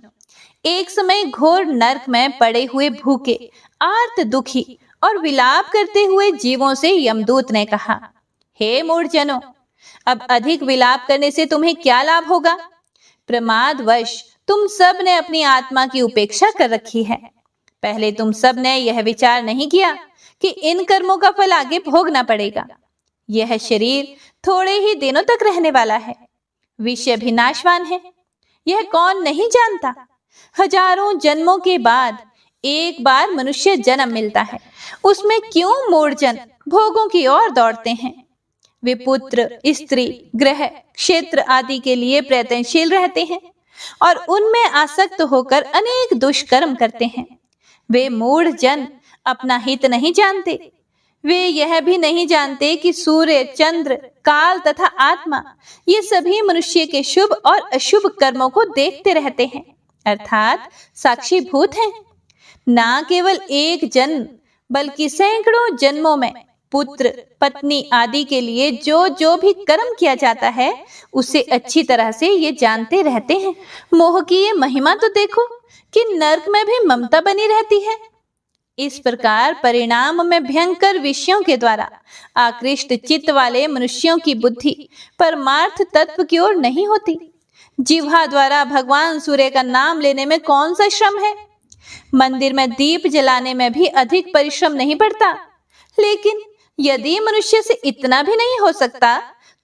एक समय घोर नरक में पड़े हुए भूखे, आर्त, दुखी और विलाप करते हुए जीवों से यमदूत ने कहा, हे मूढ़जनों, अब अधिक विलाप करने से तुम्हें क्या लाभ होगा? प्रमादवश तुम सब ने अपनी आत्मा की उपेक्षा कर रखी है। पहले तुम सब ने यह विचार नहीं किया कि इन कर्मों का फल आगे भोगना पड़ेगा। यह शरीर थोड़े ही दिनों तक रहने वाला है, विषय भी नाशवान है। यह कौन नहीं जानता? हजारों जन्मों के बाद एक बार मनुष्य जन्म मिलता है, उसमें क्यों मूढ़जन भोगों की ओर दौड़ते हैं? वे पुत्र, स्त्री, गृह, क्षेत्र आदि के लिए प्रयत्नशील रहते हैं और उनमें आसक्त होकर अनेक दुष्कर्म करते हैं। वे मूढ़ जन अपना हित नहीं जानते। वे यह भी नहीं जानते कि सूर्य, चंद्र, काल तथा आत्मा ये सभी मनुष्य के शुभ और अशुभ कर्मों को देखते रहते हैं, अर्थात साक्षीभूत हैं। ना केवल एक जन्म बल्कि सैकड़ों जन्मों में पुत्र, पत्नी आदि के लिए जो जो भी कर्म किया जाता है, उसे अच्छी तरह से ये जानते रहते हैं। मोह की ये महिमा तो देखो कि नरक में भी ममता बनी रहती है। इस प्रकार परिणाम में भयंकर विषयों के द्वारा आकृष्ट चित्त वाले मनुष्यों की बुद्धि परमार्थ तत्व की ओर नहीं होती। जिह्वा द्वारा भगवान सूर्य का नाम लेने में कौन सा श्रम है? मंदिर में दीप जलाने में भी अधिक परिश्रम नहीं पड़ता। लेकिन यदि मनुष्य से इतना भी नहीं हो सकता,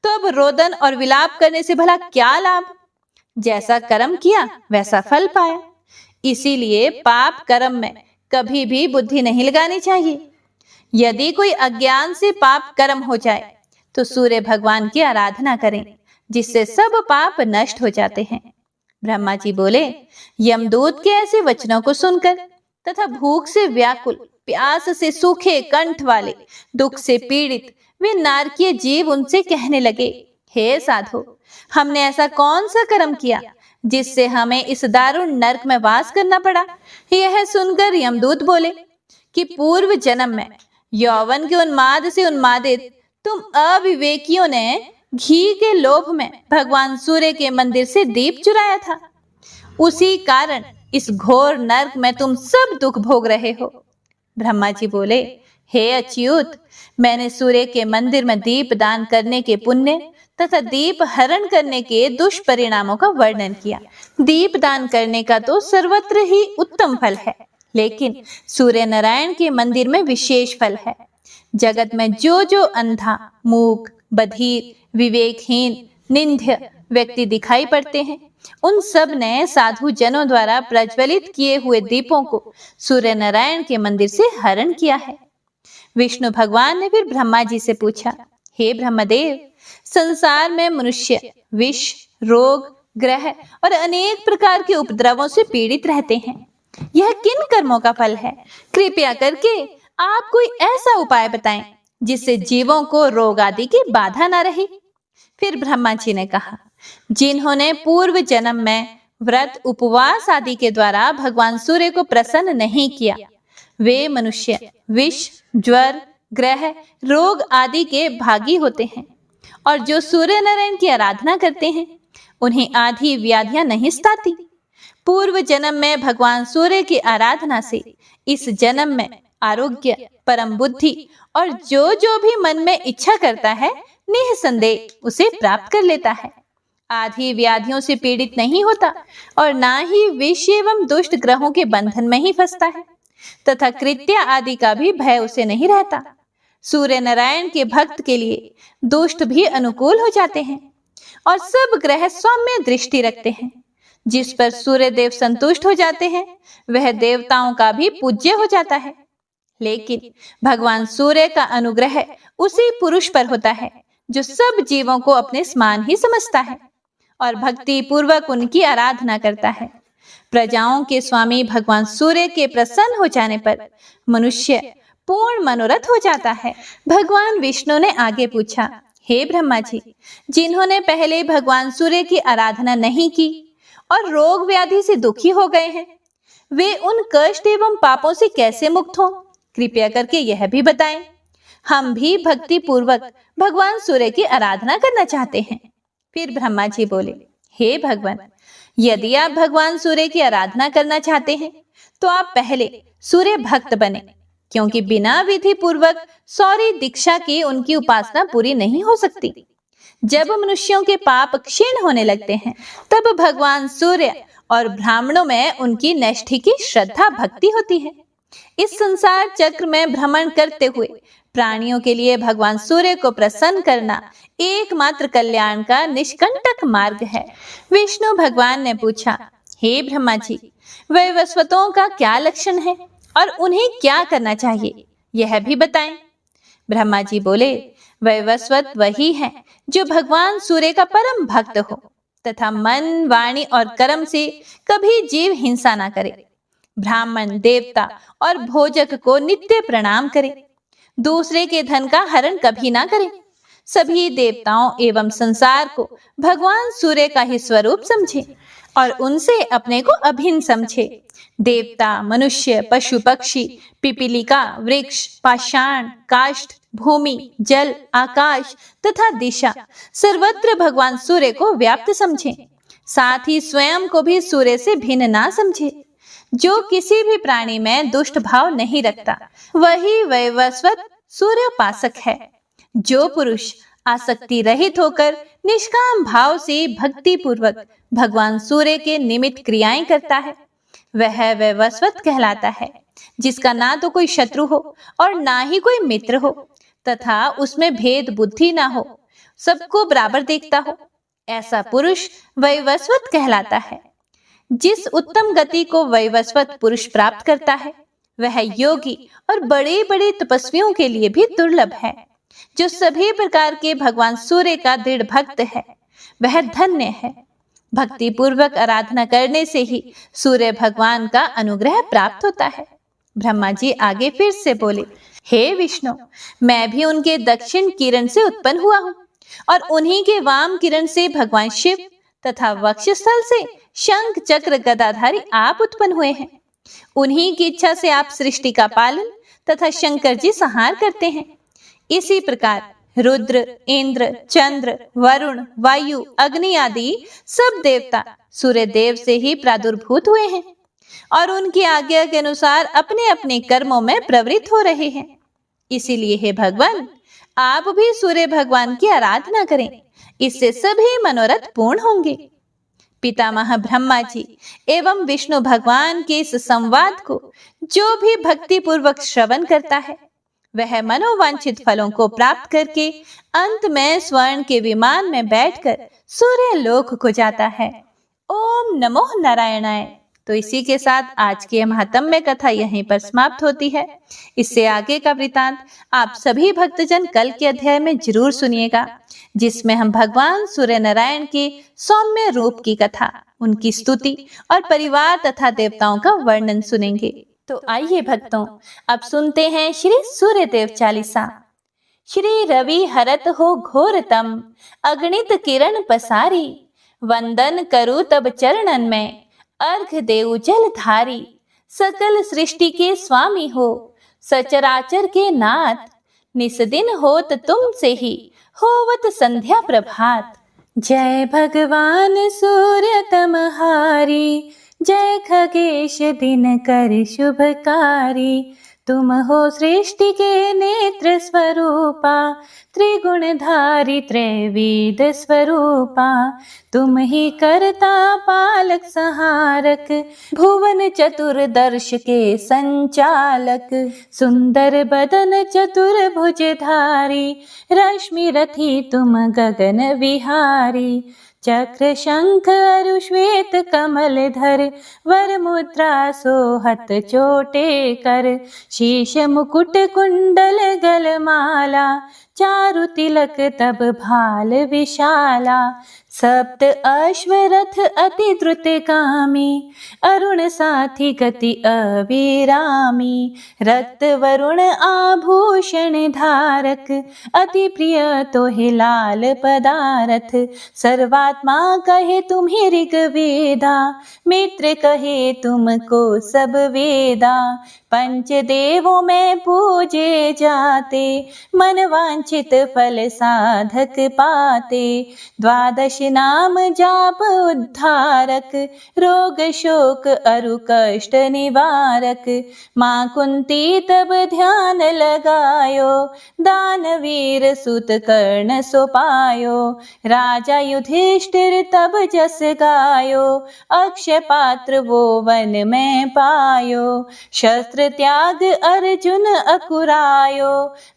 तो अब रोदन और विलाप करने से भला क्या लाभ? जैसा कर्म किया वैसा फल पाया। इसीलिए पाप कर्म में कभी भी बुद्धि नहीं लगानी चाहिए। यदि कोई अज्ञान से पाप कर्म हो जाए तो सूर्य भगवान की आराधना करें, जिससे सब पाप नष्ट हो जाते हैं। ब्रह्मा जी बोले, यमदूत के ऐसे वचनों को सुनकर तथा भूख से व्याकुल, प्यास से सूखे कंठ वाले, दुख से पीड़ित वे नारकीय जीव उनसे कहने लगे, हे साधो, हमने ऐसा कौन सा कर्म किया जिससे हमें इस दारुण नरक में वास करना पड़ा? यह सुनकर यमदूत बोले कि पूर्व जन्म में यौवन के उन्माद से उन्मादित तुम अविवेकियों ने घी के लोभ में भगवान सूर्य के मंदिर से दीप चुराया था। उसी कारण इस घोर नरक में तुम सब दुख भोग रहे हो। ब्रह्मा जी बोले, हे अच्युत, मैंने सूर्य के मंदिर में दीप दान करने के पुण्य तथा दीप हरण करने के दुष्परिणामों का वर्णन किया। दीप दान करने का तो सर्वत्र ही उत्तम फल है, लेकिन सूर्य नारायण के मंदिर में विशेष फल है। जगत में जो अंधा, मूक, बधिर, विवेकहीन, निंद्य व्यक्ति दिखाई पड़ते हैं, उन सब ने साधु जनों द्वारा प्रज्वलित किए हुए दीपों को सूर्य नारायण के मंदिर से हरण किया है। विष्णु भगवान ने फिर ब्रह्मा जी से पूछा, हे ब्रह्मदेव, संसार में मनुष्य विष, रोग, ग्रह और अनेक प्रकार के उपद्रवों से पीड़ित रहते हैं। यह किन कर्मों का फल है? कृपया करके आप कोई ऐसा उपाय बताएं जिससे जीवों को रोग आदि की बाधा ना रहे। फिर ब्रह्मा जी ने कहा, जिन्होंने पूर्व जन्म में व्रत, उपवास आदि के द्वारा भगवान सूर्य को प्रसन्न नहीं किया, वे मनुष्य विष, ज्वर, ग्रह, रोग आदि के भागी होते हैं। और जो सूर्य नारायण की आराधना करते हैं, उन्हें आधी व्याधियां नहीं सताती। पूर्व जन्म में भगवान सूर्य की आराधना से इस जन्म में आरोग्य, परम बुद्धि और जो भी मन में इच्छा करता है, निःसंदेह उसे प्राप्त कर लेता है। आधी व्याधियों से पीड़ित नहीं होता और ना ही विष एवं दुष्ट ग्रहों के बंधन में ही फंसता है, तथा कृत्य आदि का भी भय उसे नहीं रहता। सूर्य नारायण के भक्त के लिए दुष्ट भी अनुकूल हो जाते हैं और सब ग्रह सौम्य दृष्टि रखते हैं। जिस पर सूर्य देव संतुष्ट हो जाते हैं, वह देवताओं का भी पूज्य हो जाता है। लेकिन भगवान सूर्य का अनुग्रह उसी पुरुष पर होता है जो सब जीवों को अपने समान ही समझता है और भक्ति पूर्वक उनकी आराधना करता है। प्रजाओं के स्वामी भगवान सूर्य के प्रसन्न हो जाने पर मनुष्य पूर्ण मनोरथ हो जाता है। भगवान विष्णु ने आगे पूछा, हे ब्रह्मा जी, जिन्होंने पहले भगवान सूर्य की आराधना नहीं की और रोग व्याधि से दुखी हो गए हैं, वे उन कष्ट एवं पापों से कैसे मुक्त हों? कृपया करके यह भी बताएं। हम भी भक्ति पूर्वक भगवान सूर्य की आराधना करना चाहते हैं। फिर ब्रह्मा जी बोले, हे भगवान, यदि आप भगवान सूर्य की आराधना करना चाहते हैं, तो आप पहले सूर्य भक्त बने, क्योंकि बिना विधि पूर्वक सौर्य दीक्षा की उनकी उपासना पूरी नहीं हो सकती। जब मनुष्यों के पाप क्षीण होने लगते हैं, तब भगवान सूर्य और ब्राह्मणों में उनकी नैष्ठि की श्रद्धा भक्ति होती है। इस संसार चक्र में भ्रमण करते हुए प्राणियों के लिए भगवान सूर्य को प्रसन्न करना एकमात्र कल्याण का निष्कंटक मार्ग है। विष्णु भगवान ने पूछा, हे ब्रह्मा जी, वैवस्वतों का क्या लक्षण है और उन्हें क्या करना चाहिए, यह भी बताएं। ब्रह्मा जी बोले, वैवस्वत वही है जो भगवान सूर्य का परम भक्त हो तथा मन, वाणी और कर्म से कभी जीव हिंसा ना करे, ब्राह्मण, देवता और भोजक को नित्य प्रणाम करे, दूसरे के धन का हरण कभी ना करे, सभी देवताओं एवं संसार को भगवान सूर्य का ही स्वरूप समझे और उनसे अपने को अभिन्न समझे। देवता, मनुष्य, पशु पक्षी, पिपीलिका, वृक्ष, पाषाण, काष्ठ, भूमि, जल, आकाश तथा दिशा सर्वत्र भगवान सूर्य को व्याप्त समझे। साथ ही स्वयं को भी सूर्य से भिन्न ना समझे। जो किसी भी प्राणी में दुष्ट भाव नहीं रखता, वही वैवस्वत सूर्योपासक है। जो पुरुष आसक्ति रहित होकर निष्काम भाव से भक्ति पूर्वक भगवान सूर्य के निमित्त क्रियाएं करता है, वह वैवस्वत कहलाता है। जिसका ना तो कोई शत्रु हो और ना ही कोई मित्र हो, तथा उसमें भेद बुद्धि ना हो, सबको बराबर देखता हो, ऐसा पुरुष वैवस्वत कहलाता है। जिस उत्तम गति को वैवस्वत पुरुष प्राप्त करता है, वह योगी और बड़े बड़े तपस्वियों के लिए भी दुर्लभ है। जो सभी प्रकार के भगवान सूर्य का दृढ़ भक्त है, वह धन्य है। भक्ति पूर्वक आराधना करने से ही सूर्य भगवान का अनुग्रह प्राप्त होता है। ब्रह्मा जी आगे फिर से बोले, हे विष्णु, मैं भी उनके दक्षिण किरण से उत्पन्न हुआ हूँ और उन्हीं के वाम किरण से भगवान शिव तथा वक्षस्थल से शंख चक्र गदाधारी आप उत्पन्न हुए हैं। उन्हीं की इच्छा से आप सृष्टि का पालन तथा शंकर जी संहार करते हैं। इसी प्रकार रुद्र, इंद्र, चंद्र, वरुण, वायु, अग्नि आदि सब देवता सूर्य देव से ही प्रादुर्भूत हुए हैं और उनकी आज्ञा के अनुसार अपने अपने कर्मों में प्रवृत्त हो रहे हैं। इसीलिए हे भगवान, आप भी सूर्य भगवान की आराधना करें, इससे सभी मनोरथ पूर्ण होंगे। पितामह ब्रह्मा जी एवं विष्णु भगवान के इस संवाद को जो भी भक्ति पूर्वक श्रवण करता है, वह मनोवांछित फलों को प्राप्त करके अंत में स्वर्ण के विमान में बैठकर सूर्य लोक को जाता है। ओम नमो नारायणाय। तो इसी के साथ आज की महात्म्य कथा यहीं पर समाप्त होती है। इससे आगे का वृतांत आप सभी भक्तजन कल के अध्याय में जरूर सुनिएगा, जिसमें हम भगवान सूर्य नारायण के सौम्य रूप की कथा, उनकी स्तुति और परिवार तथा देवताओं का वर्णन सुनेंगे। तो आइए भक्तों, अब सुनते हैं श्री सूर्यदेव चालीसा। श्री रवि हरत हो घोरतम, अगणित किरण पसारी, वंदन करु तब चरणन में, अर्घ देउ जलधारी। सकल सृष्टि के स्वामी हो, सचराचर के नाथ, निस्दिन होत तुमसे ही, होवत संध्या प्रभात। जय भगवान सूर्य तमहारी, जय खगेश दिनकर शुभकारी। तुम हो सृष्टि के नेत्र स्वरूपा, त्रिगुणधारी त्रैवेद स्वरूपा। तुम ही करता पालक संहारक, भुवन चतुर्दर्श के संचालक। सुंदर बदन चतुर्भुजधारी, रश्मि रथी तुम गगन विहारी। चक्र शंख अरु श्वेत कमल धर, वर मुद्रा सोहत चोटे कर। शीश मुकुट कुंडल गलमाला, चारु तिलक तब भाल विशाला। सप्त अश्वरथ अति द्रुतगामी, अरुण साथी गति अविरामी। रक्त वरुण आभूषण धारक, अति प्रिय तोहे लाल पदारथ। सर्वात्मा कहे तुम्हें ऋग्वेदा, मित्र कहे तुमको सब वेदा। पंचदेवों में पूजे जाते, मन वांछित फल साधक पाते। द्वादश नाम जाप उद्धारक, रोग शोक अरु कष्ट निवारक। माँ कुंती तब ध्यान लगायो, दानवीर सुत कर्ण सो पायो। राजा युधिष्ठिर तब जस गायो, अक्षय पात्र वो वन में पायो। शस्त्र त्याग अर्जुन अकुरायो,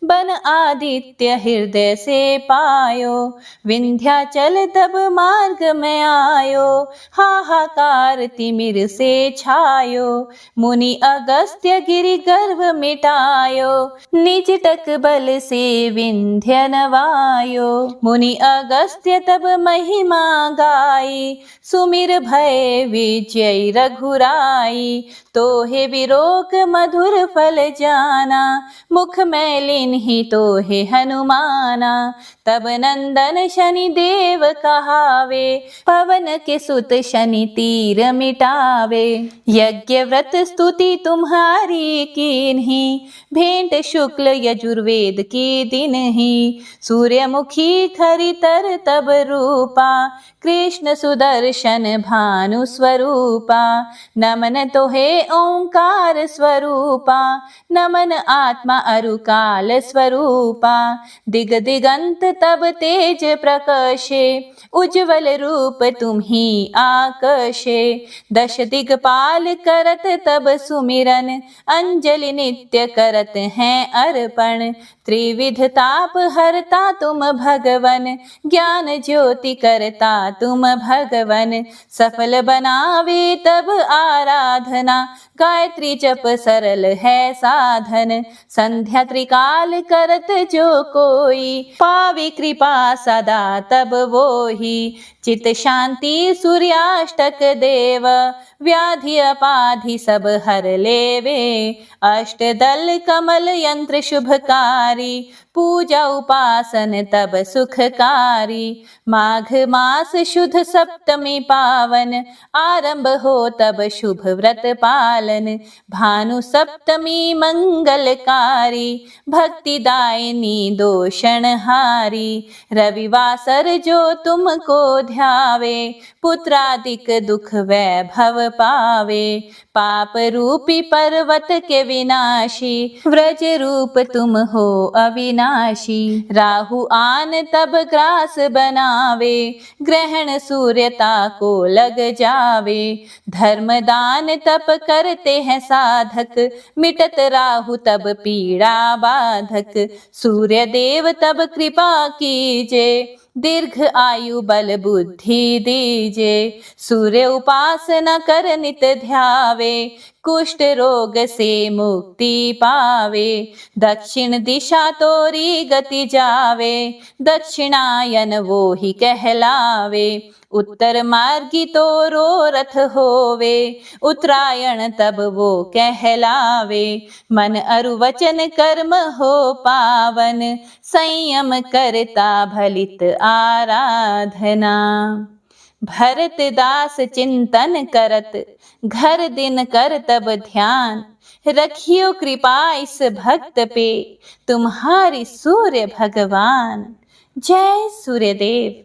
बन आदित्य हृदय से पायो। विंध्याचल तब मार्ग में आयो, हाहाकार तिमिर से छायो। मुनि अगस्त्य गिरि गर्भ मिटायो, निज टक बल से विंध्य नवायो। मुनि अगस्त्य तब महिमा गाई, सुमिर भय विजय रघुराई। तोहे विरोक मधुर फल जाना, मुख मैलिन ही तोहे हनुमाना। तब नंदन शनि देव कहावे, पवन के सुत शनि तीर मिटावे। यज्ञ व्रत स्तुति तुम्हारी कीन्ही, भेंट शुक्ल यजुर्वेद के दिन ही। सूर्यमुखी खरितर तब रूपा, कृष्ण सुदर्शन भानु स्वरूपा। नमन तोहे ओंकार स्वरूपा, नमन आत्मा अरु काल स्वरूपा। दिग दिगंत तब तेज प्रकाशे, उज्ज्वल रूप तुम्ही आकाशे। दश दिगपाल करत तब सुमिरन, अंजलि नित्य करत हैं अर्पण। त्रिविध ताप हरता तुम भगवन, ज्ञान ज्योति करता तुम भगवन। सफल बनावे तब आराधना, गायत्री जप सरल है साधन। संध्या त्रिकाल करत जो कोई, पावे कृपा सदा तब वो ही। चित शांति सूर्याष्टक देव, व्याधि अपाधि सब हर लेवे। अष्ट दल कमल यंत्र शुभकारी, पूजा उपासन तब सुखकारी। माघ मास शुद्ध सप्तमी पावन, आरंभ हो तब शुभ व्रत पालन। भानु सप्तमी मंगलकारी, भक्ति दायिनी दोषण हारी। रविवासर जो तुमको ध्यावे, पुत्रादिक दुख वैभव पावे। पाप रूपी पर्वत के विनाशी, व्रज रूप तुम हो अविनाशी। राहु आन तब ग्रास बनावे, ग्रहण सूर्यता को लग जावे। धर्म दान तप करते हैं साधक, मिटत राहु तब पीड़ा बाधक। सूर्य देव तब कृपा कीजे, दीर्घ आयु बल बुद्धि दीजे। सूर्य उपासना कर नित ध्यावे, कुष्ठ रोग से मुक्ति पावे। दक्षिण दिशा तोरी गति जावे, दक्षिणायन वो ही कहलावे। उत्तर मार्गी तोरो रथ होवे, उत्तरायण तब वो कहलावे। मन अरु वचन कर्म हो पावन, संयम करता भलित आराधना। भरत दास चिंतन करत, घर दिन कर तब ध्यान। रखियो कृपा इस भक्त पे, तुम्हारी सूर्य भगवान। जय सूर्यदेव।